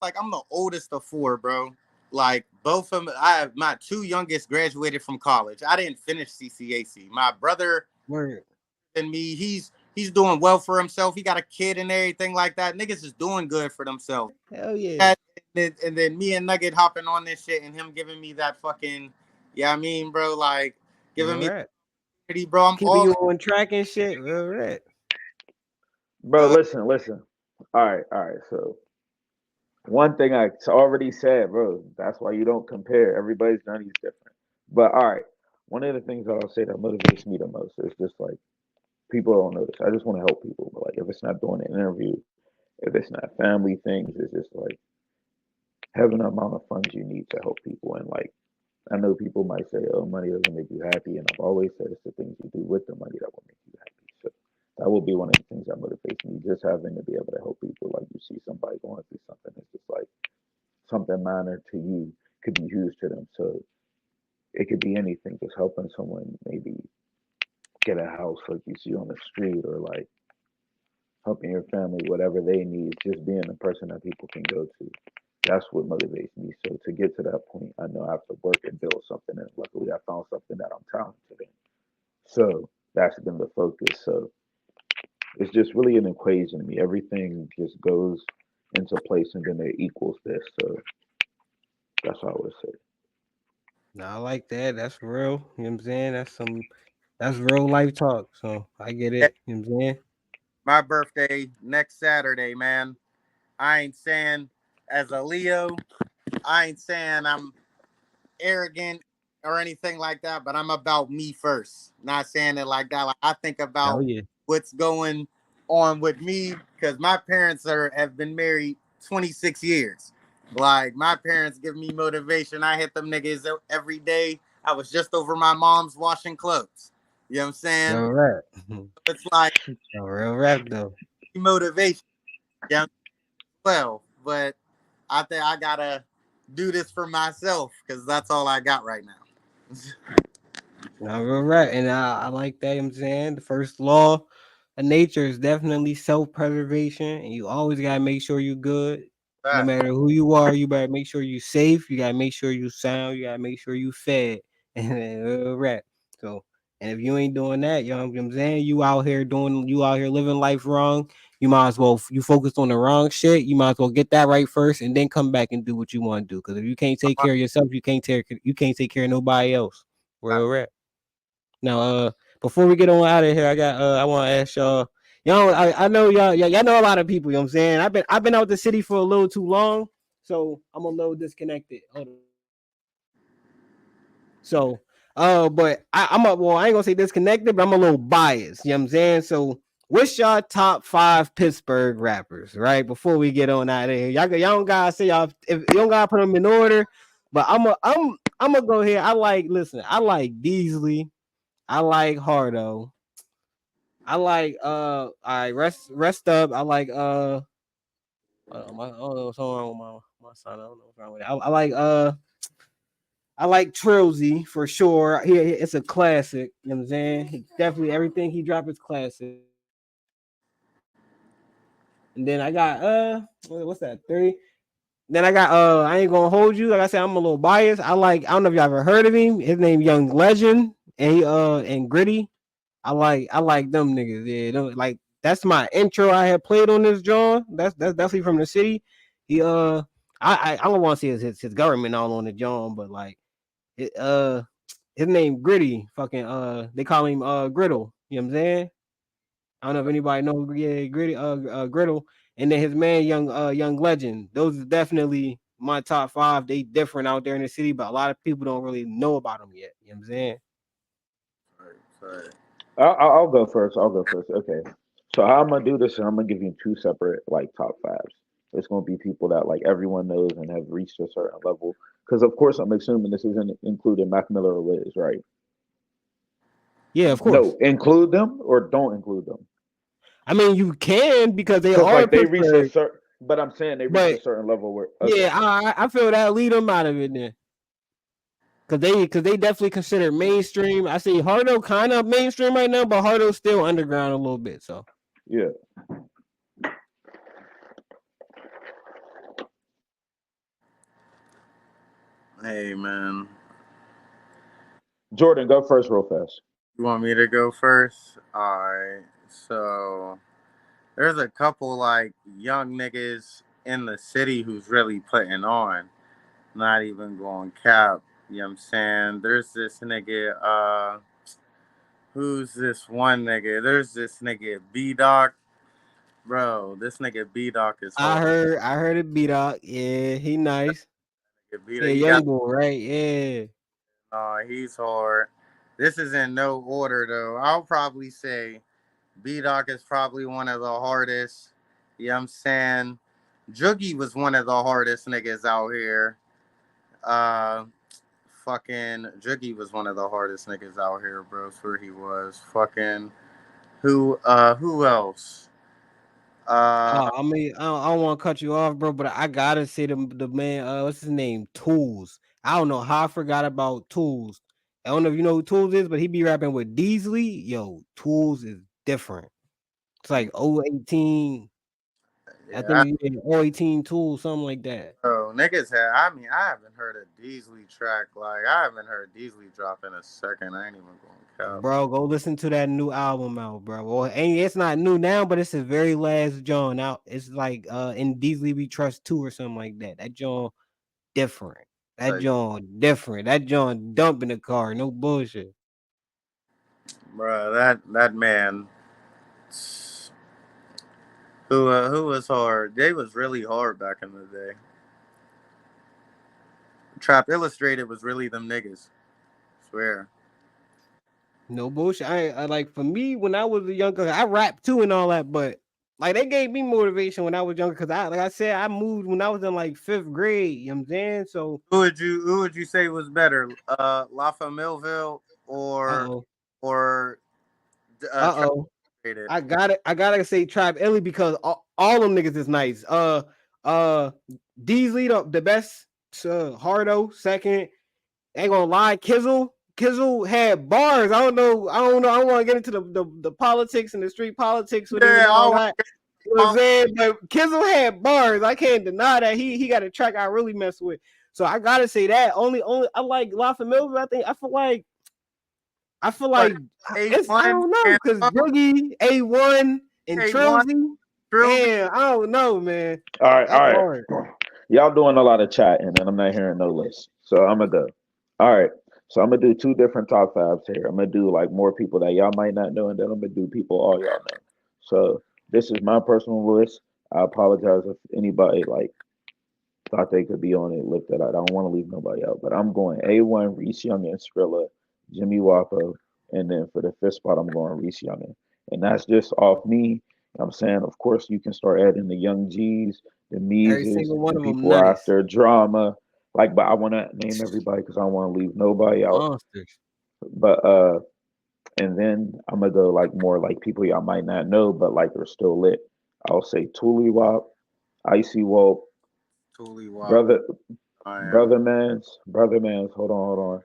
Like I'm the oldest of four, bro. Like both of them, I have my two youngest graduated from college. I didn't finish CCAC. My brother Word. and me, he's doing well for himself. He got a kid and everything like that. Niggas is doing good for themselves. Hell yeah. And then me and Nugget hopping on this shit and him giving me that fucking, yeah, I mean, bro, like giving Real me rap. pretty, bro. I'm Keeping all you in, on track and shit. Real rap. Bro, bro. listen. All right. So one thing I already said, bro, that's why you don't compare. Everybody's journey is different. But all right, one of the things that I'll say that motivates me the most is just like people don't notice. I just want to help people. But like if it's not doing an interview, if it's not family things, it's just like having the amount of funds you need to help people. And like I know people might say, "Oh, money doesn't make you happy," and I've always said it's the things you do with the money that will make you happy. So that will be one of the things that motivates me. Just having to be able to help people. Like you see somebody going through something, it's just like something minor to you could be huge to them. So it could be anything, just helping someone maybe get a house like you see on the street, or like helping your family, whatever they need, just being a person that people can go to. That's what motivates me. So to get to that point, I know I have to work and build something. And luckily, I found something that I'm talented in. So that's been the focus. So it's just really an equation to me. Everything just goes into place and then it equals this. So that's what I would say. Nah, I like that. That's real. You know what I'm saying? That's real life talk. So I get Yeah, it. You know what I'm saying? my birthday next Saturday, man. I ain't saying as a Leo, I ain't saying I'm arrogant or anything like that, but I'm about me first. Not saying it like that. Like I think Hell about yeah. what's going on with me because my parents have been married 26 years. Like my parents give me motivation. I hit them niggas every day. I was just over my mom's washing clothes. You know what I'm saying? Real rap. It's like No, real rap though. motivation. Yeah, well, but I think I gotta do this for myself because that's all I got right now. No, real rap. And I like that. You know what I'm saying? The first law of nature is definitely self-preservation. And you always gotta make sure you good. No Right. matter who you are, you better make sure you safe. You gotta make sure you sound. You gotta make sure you fed. And real rap. So and if you ain't doing that, you know what I'm saying? You out here living life wrong. You might as well you focused on the wrong shit. You might as well get that right first and then come back and do what you want to do. Because if you can't take care of yourself, you can't take care of nobody else. Real rap. Now, before we get on out of here, I want to ask y'all. I know y'all know a lot of people. You know what I'm saying? I've been out the city for a little too long, so I'm a little disconnected. Hold on. So, but I ain't gonna say disconnected, but I'm a little biased. You know what I'm saying? So, what's y'all top 5 Pittsburgh rappers? Right before we get on out of here, y'all don't gotta say y'all if you don't gotta put them in order, but I'm gonna go here. I like Beasley. I like Hardo. I like all right, rest up. I like I don't know what's wrong with my son. I don't know what's wrong with it. I like Trilzy for sure. It's a classic. You know what I'm saying? Definitely everything he dropped is classic. And then I got what's that? 3. Then I got I ain't gonna hold you. Like I said, I'm a little biased. I don't know if y'all ever heard of him. His name Young Legend and he and Gritty. I like them niggas. Yeah, like that's my intro I had played on this John. That's definitely from the city. He I don't want to see his government all on the John, but like it, his name Gritty. Fucking they call him Griddle. You know what I'm saying? I don't know if anybody knows Gritty Griddle. And then his man Young Legend. Those are definitely my top five, they different out there in the city, but a lot of people don't really know about them yet. You know what I'm saying? Sorry, sorry. I'll go first. I'll go first. Okay. So how I'm gonna do this, and I'm gonna give you two separate like top fives. It's gonna be people that like everyone knows and have reached a certain level. Because of course, I'm assuming this isn't including Mac Miller or Wiz, right? Yeah, of No, course. include them or don't include them. I mean, you can because they Because are in like they reached a Pittsburgh, certain, but I'm saying they reached a but certain level where yeah, okay, I feel that lead them out of it then. Cause they definitely consider mainstream. I see Hardo kind of mainstream right now, but Hardo's still underground a little bit. So yeah. Hey man, Jordan, go first, real fast. you want me to go first? All right. So there's a couple like young niggas in the city who's really putting on. Not even going cap. You know what I'm saying? There's this nigga, who's this one nigga? There's this nigga B.Doc. Bro, this nigga B.Doc is hard. I heard it beat out. Yeah, he nice. Yeah, He got young boy, right? Yeah. he's hard. This is in no order though. I'll probably say B.Doc is probably one of the hardest. You know what I'm saying? Joogie was one of the hardest niggas out here. Uh Fucking Joogie was one of the hardest niggas out here, bro. Swear he was. Fucking who else? Uh I mean, I don't want to cut you off, bro, but I gotta say the man, what's his name? Tools. I don't know how I forgot about Tools. I don't know if you know who Tools is, but he be rapping with Deasley. Yo, Tools is different. It's like 018. I yeah, think he 018 Tools, something like that. bro, niggas had. I mean, I haven't heard a Deasley track. Like, I haven't heard Deasley drop in a second. I ain't even going cap. Bro, go listen to that new album out, bro. Well, and it's not new now, but it's his very last John out. It's like in Deasley We Trust 2 or something like that. That John different. That Like, John different. That John dumping the car. No bullshit. bro, that man, who was hard. They was really hard back in the day. Trap Illustrated was really them niggas. Swear. No bullshit. I like for me when I was a younger, I rapped too and all that, but like they gave me motivation when I was younger because I like I said I moved when I was in like fifth grade. You know what I'm saying? So Who would you say was better? La Millville uh-oh. or Trap Uh-oh. Illustrated? I gotta say Tribe Illy because all them niggas is nice. Uh Deasley the best, Hardo second. Ain't gonna lie, Kizzle had bars. I don't want to get into the politics and the street politics with him Yeah, and all always. that. You know what I'm saying? But Kizzle had bars. I can't deny that. He got a track I really mess with. So I gotta say that. Only I like La Familia. I feel But like it's I A1 don't know and because Boogie, A1 and A1 Trilzy. Trilby. Damn, I don't know, man. All right, That's all right. hard. Y'all doing a lot of chatting, and I'm not hearing no list. So I'm gonna go. All right. So I'm gonna do two different top fives here. I'm gonna do like more people that y'all might not know, and then I'm gonna do people all y'all know. So this is my personal list. I apologize if anybody like thought they could be on it, lift it out. I don't want to leave nobody out, but I'm going A1, Reese Young and Skrilla, Jimmy Walker, and then for the fifth spot, I'm going Reese Young. And that's just off me. I'm saying, of course, you can start adding the Young G's, the Every Mises, single one the of them people nice. after drama. Like, but I want to name everybody because I don't want to leave nobody out. Monsters. But and then I'm gonna go like more like people y'all might not know, but like are still lit. I'll say Tuli Wop, Icy Wop, Tuli Wop. brother I am. Brother Man's. Hold on.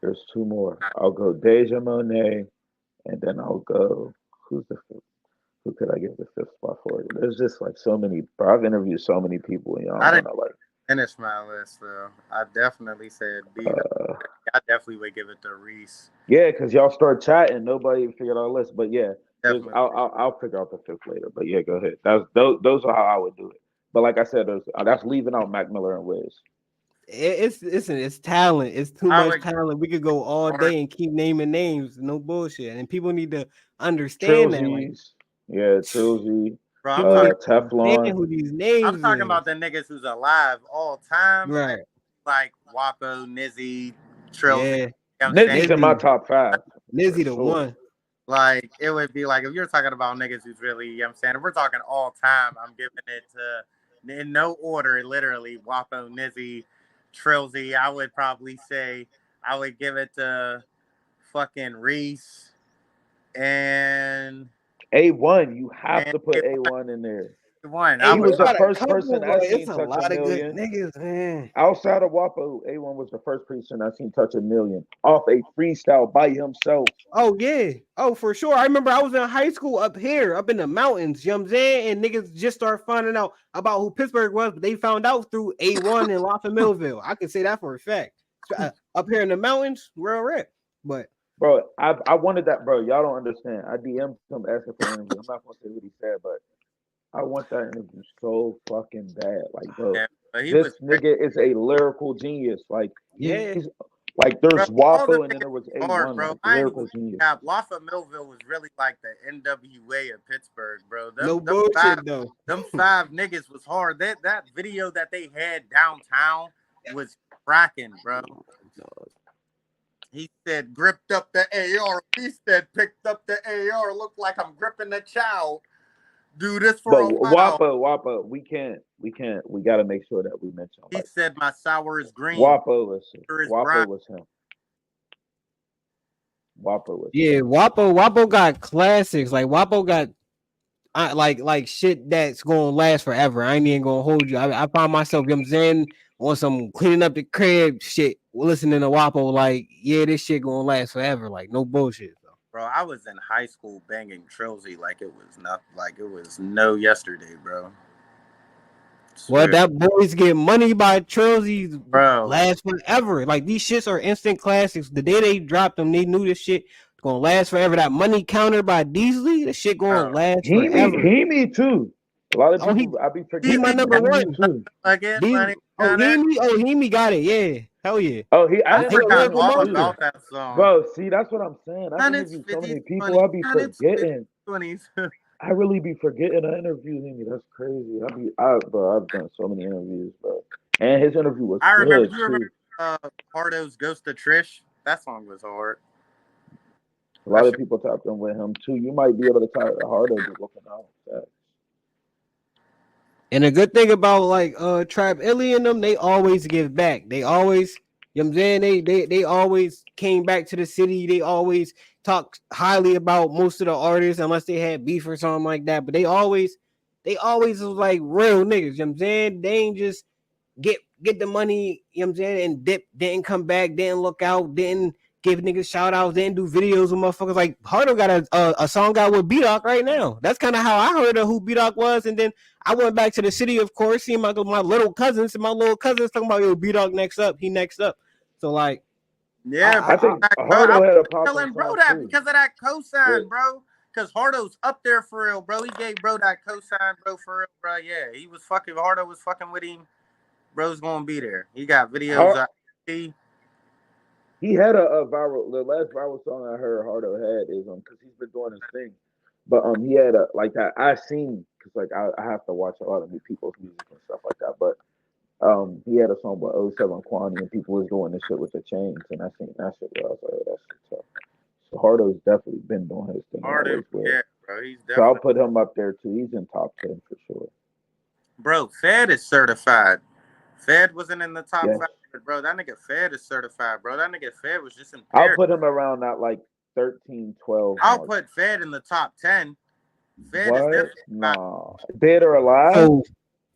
There's two more. I'll go Deja Monet, and then I'll go. Who's the fifth? Who could I give the fifth spot for? There's just like so many. Bro, I've interviewed so many people, and y'all I don't didn't want to like. finish my list though. I definitely said B. Uh, I definitely would give it to Reese. yeah, because y'all start chatting, nobody figured out a list. But yeah, there's. Definitely. I'll figure out the fifth later. But yeah, go ahead. That's those are how I would do it. But like I said, that's leaving out Mac Miller and Wiz. It's talent. It's too I much would talent. We could go all give day and keep naming names. No bullshit. And people need to understand that. Like, Trilsies, yeah, Trilsy. Bro, I'm People talking. need to understand Teflon. who these I'm names talking is. about the niggas who's alive all time, Right. like Wapo, Nizzy, Trilzy. You Yeah. know what I'm saying? Nizzy's in my Nizzy. top 5 for Nizzy the sure. one. Like it would be like if you're talking about niggas who's really, you know what I'm saying, if we're talking all time, I'm giving it to in no order, literally Wapo, Nizzy, Trilzy. I would probably say I would give it to fucking Reese and A1, you have and to put A1 in there. one. I Hey, He we would was the got a first person couple, I but it's seen a touch a lot of good million. niggas, man. Outside of Wapo, A1 was the first person I seen touch a million off a freestyle by himself. Oh yeah. Oh, for sure. I remember I was in high school up here, up in the mountains, you know what I'm saying? And niggas just started finding out about who Pittsburgh was, but they found out through A1 and Lafayette Millville. I can say that for a fact. Up here in the mountains, real rip. But Bro, I wanted that, bro. Y'all don't understand. I DM'd him asking for an interview. I'm not gonna say what he said, but I want that interview so fucking bad. Like, bro, yeah, but he this was great. nigga is a lyrical genius. Like, yeah, he's like, Bro, there's all the Wapo and then niggas there was was hard, A1, bro. like I ain't even lyrical genius. Lafayette Millville was really like the NWA of Pittsburgh, bro. no Them five bullshit though. them five niggas was hard. That video that they had downtown was cracking, bro. He said gripped up the AR. He said picked up the AR. Looked like I'm gripping the child. Do this for But a while. Wapo, we gotta make sure that we mention He like said my sour is green, is Wapo brown. was him. Wapo was him. Yeah, Wapo got classics. Like Wapo got like shit that's gonna last forever. I ain't even gonna hold you. I find myself, you know what I'm saying, on some cleaning up the crib shit, listening to Wapo, like, yeah, this shit gonna last forever. Like, no bullshit. So. Bro, I was in high school banging Trilzy like it was not like it was no yesterday, bro. Well, Swear. that boys get money by Trilogy Bro. last forever. Like these shits are instant classics. The day they dropped them, they knew this shit gonna last forever. That money counter by Deasley, the shit gonna Bro. last He forever. me too. A lot of Oh, people I be he my forgetting. number He me one. too. Again, These money counter. He me got it. Yeah, hell yeah. Oh, I I He a forgot interviewed lyrical him all too. monster. about that song. Bro, see, that's what I'm saying. I've Hundreds, interviewed so fifties, many people, 20s, I be hundreds, 50s, forgetting. 20s. I really be forgetting I interviewed him. That's crazy. Bro, I've done so many interviews, bro. And his interview was I remember. good You remember too. Hardo's Ghost of Trish? That song was hard. A That lot of shit. people tapped in with him too. You might be able to tie it harder to looking out. And the good thing about like Trap Illy and them, they always give back. They always, you know what I'm saying? They always came back to the city. They always talk highly about most of the artists unless they had beef or something like that. But they always was like real niggas, you know what I'm saying? They ain't just get the money, you know what I'm saying, and dip, didn't come back, didn't look out, didn't give niggas shout outs, didn't do videos with motherfuckers. Like Hardo got a song out with B.E.T right now. That's kind of how I heard of who B.E.T was, and then I went back to the city, of course, seeing my little cousins, and my little cousins talking about, yo, B.E.T next up, he next up. So like Yeah, I bro. I think I Hardo was had a popping telling bro song that too. because of that With cosign, bro. Because Hardo's up there for real, bro. He gave bro that cosign, bro, for real, bro. Yeah, he was fucking. Hardo was fucking with him. Bro's gonna be there. He got videos. Har- he had a viral. The last viral song I heard Hardo had is because he's been doing his thing, but he had a like that I seen because like I have to watch a lot of new people's music and stuff like that, but he had a song with '07 Kwani and people was doing this shit with the chains and I seen that shit where I was like, oh, that's tough. So Hardo's definitely been doing his thing and Hardo, always will. yeah, bro. He's So I'll definitely. put him up there too. He's in top 10 for sure. Bro, Fed is certified. Fed wasn't in the top Yes. five, but bro, that nigga Fed is certified, bro. That nigga Fed was just I'll impaired. put him around that like 13, 12 I'll mark. put Fed in the top 10. Fed is What? definitely top. Nah. Dead or alive?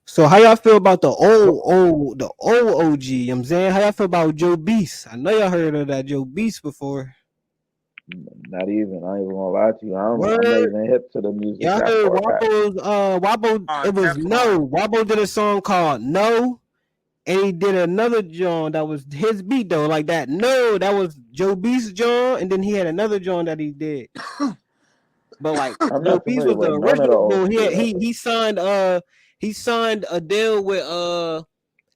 so how y'all feel about the old OG, you know what I'm saying? How y'all feel about Joe Beast? I know y'all heard of that Joe Beast before. Not even. I ain't even gonna lie to you. I'm not Word. even hip to the music Y'all that heard far back. Wapo, it was Teflon. No. Wapo did a song called No, and he did another John that was his beat though, like that. No, that was Joe Beast's John, and then he had another John that he did. But like I'm Joe not Beast familiar was the with none of the original old dude. school rappers. He signed a deal with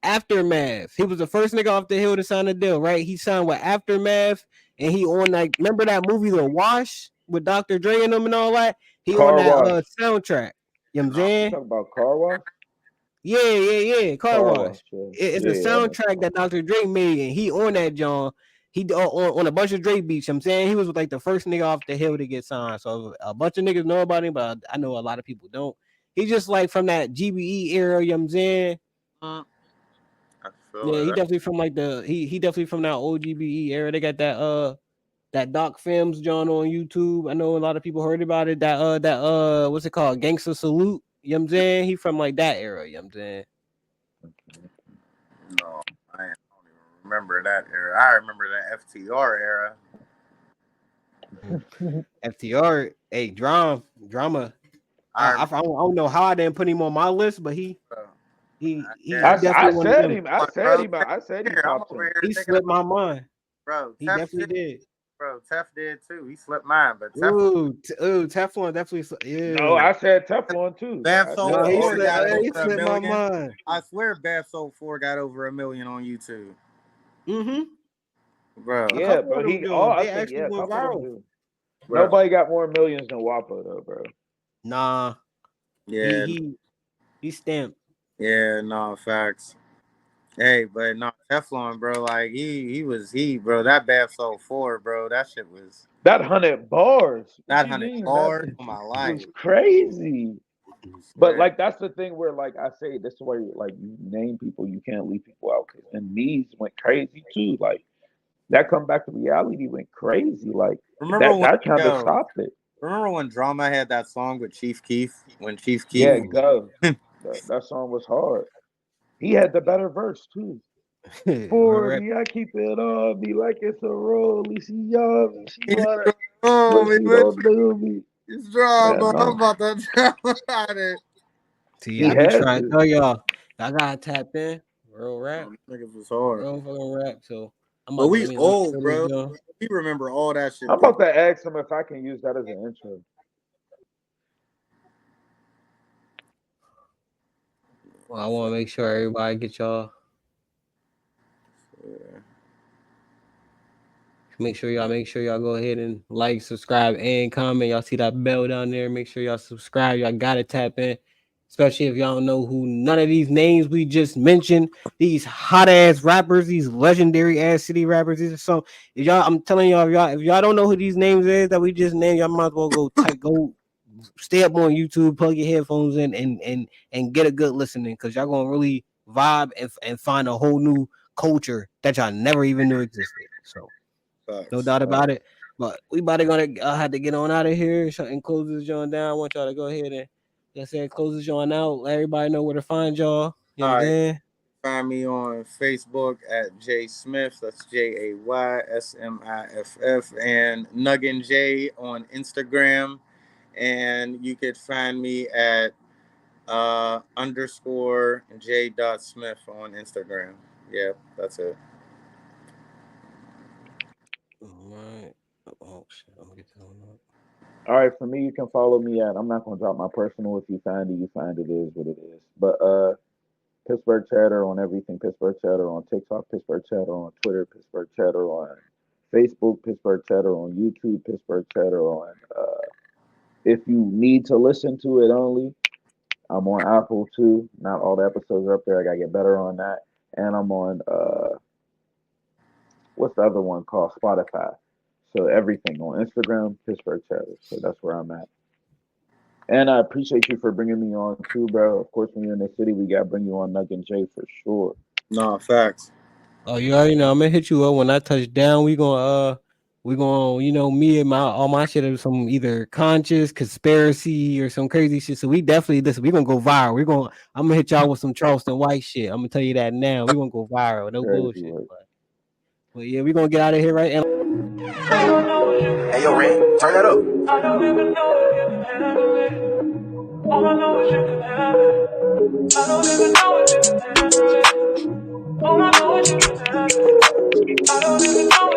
Aftermath. He was the first nigga off the hill to sign a deal, right? He signed with Aftermath, and he on like remember that movie The Wash with Dr. Dre and them and all that. He on Car that wash. soundtrack. You know what I'm You saying? talk about car wash? Yeah. Car Car wash. wash, yeah. It's a Yeah, I know. soundtrack that Dr. Dre made, and he on that John. He on a bunch of Dre beats. You know what I'm saying he was like the first nigga off the hill to get signed. So a bunch of niggas know about him, but I know a lot of people don't. He just like from that GBE era. You know what I'm saying? I feel Yeah, he it. definitely from like he definitely from that old GBE era. They got that Doc Films John on YouTube. I know a lot of people heard about it. That what's it called? Gangster Salute. You know what I'm saying? He from like that era, you know what I'm saying? No, I don't even remember that era. I remember that FTR era. FTR, hey, drama. I remember, I don't know how I didn't put him on my list, but he bro. he he Yeah, he I definitely one of said them. him. I said bro. him. I said he Here, I'm top over 10. here He thinking, slipped my mind. bro. He definitely did. Tef did too. He slipped mine, but Ooh, Teflon definitely. No, Yeah. I said Teflon too. Bab I Soul said No, all of 4 them. got he over a slipped my million. mind. I swear Bab Soul 4 got over a million on YouTube. Mm-hmm. A Bro. Yeah, couple but of them he all Jones, I they think actually yeah, a went couple of them viral. do. Bro. Nobody got more millions than Wappo though, bro. Nah, he Yeah, he he stamped. yeah, no, facts. Hey, but no, Teflon, bro, like bro, that Bab Soul 4, bro, that shit was That 100 bars. What that you 100 mean? That bars on my was life. crazy. I But swear. like that's the thing where like I say this is why like you name people, you can't leave people out. And these went crazy too. Like that come back to reality went crazy. Like Remember that when that kind of yo, stopped it. remember when Drama had that song with Chief Keef? When Chief Keef Yeah, Ooh. go. That song was hard. He had the better verse too. Right. 40, I keep it on me like it's a rollie. She young, she He's wanna, oh but me, she but don't do me. it's Man, drama. I'm no, about to drama at it. See, he I be had trying to to. tell y'all, I gotta tap in. Real rap. Oh, niggas was hard. Real fucking rap. So I'm But about to we let me listen old, to this, bro. yo. We remember all that shit I'm though. about to ask him if I can use that as an intro. Well, I wanna make sure everybody get y'all. Yeah. Make sure y'all go ahead and like, subscribe, and comment. Y'all see that bell down there. Make sure y'all subscribe. Y'all gotta tap in. Especially if y'all don't know who none of these names we just mentioned, these hot ass rappers, these legendary ass city rappers. These are some if y'all I'm telling y'all if y'all don't know who these names is that we just named, y'all might as well go stay up on YouTube, plug your headphones in and get a good listening because y'all gonna really vibe and find a whole new culture that y'all never even knew existed. So no Facts. doubt about it. But we about to have to get on out of here and close this joint down. I want y'all to go ahead and like I said, close this joint out. Let everybody know where to find y'all. You know what All I'm right. saying? Find me on Facebook at J Smith. That's JAYSMIFF, and Nuggin J on Instagram. And you could find me at underscore J dot Smith on Instagram. Yep, that's it. All right. Oh shit. I'm gonna get that one up. All right, for me, you can follow me at. I'm not gonna drop my personal. If you find it, you find it is what it is. But Pittsburgh Chatter on everything. Pittsburgh Chatter on TikTok. Pittsburgh Chatter on Twitter. Pittsburgh Chatter on Facebook. Pittsburgh Chatter on YouTube. Pittsburgh Chatter on. If you need to listen to it only, I'm on Apple too. Not all the episodes are up there. I gotta get better on that. And I'm on what's the other one called? Spotify. So everything on Instagram, Pittsburgh Chatter. So that's where I'm at. And I appreciate you for bringing me on too, bro. Of course, when you're in the city, we gotta bring you on Nug and Jay for sure. No, facts. Oh, you already know I'm gonna hit you up when I touch down. We gonna me and my all my shit is some either conscious conspiracy or some crazy shit. So we definitely listen. We gonna go viral. I'm gonna hit y'all with some Charleston White shit. I'm gonna tell you that now. We gonna go viral. No Crazy bullshit. work. But yeah, we gonna get out of here right. I don't know what you can Hey, yo, handle. Ren, turn that up. I don't even know if you can handle it. All I know is you can have it. I don't even know if you can handle it. All I know is you can have it. I don't even know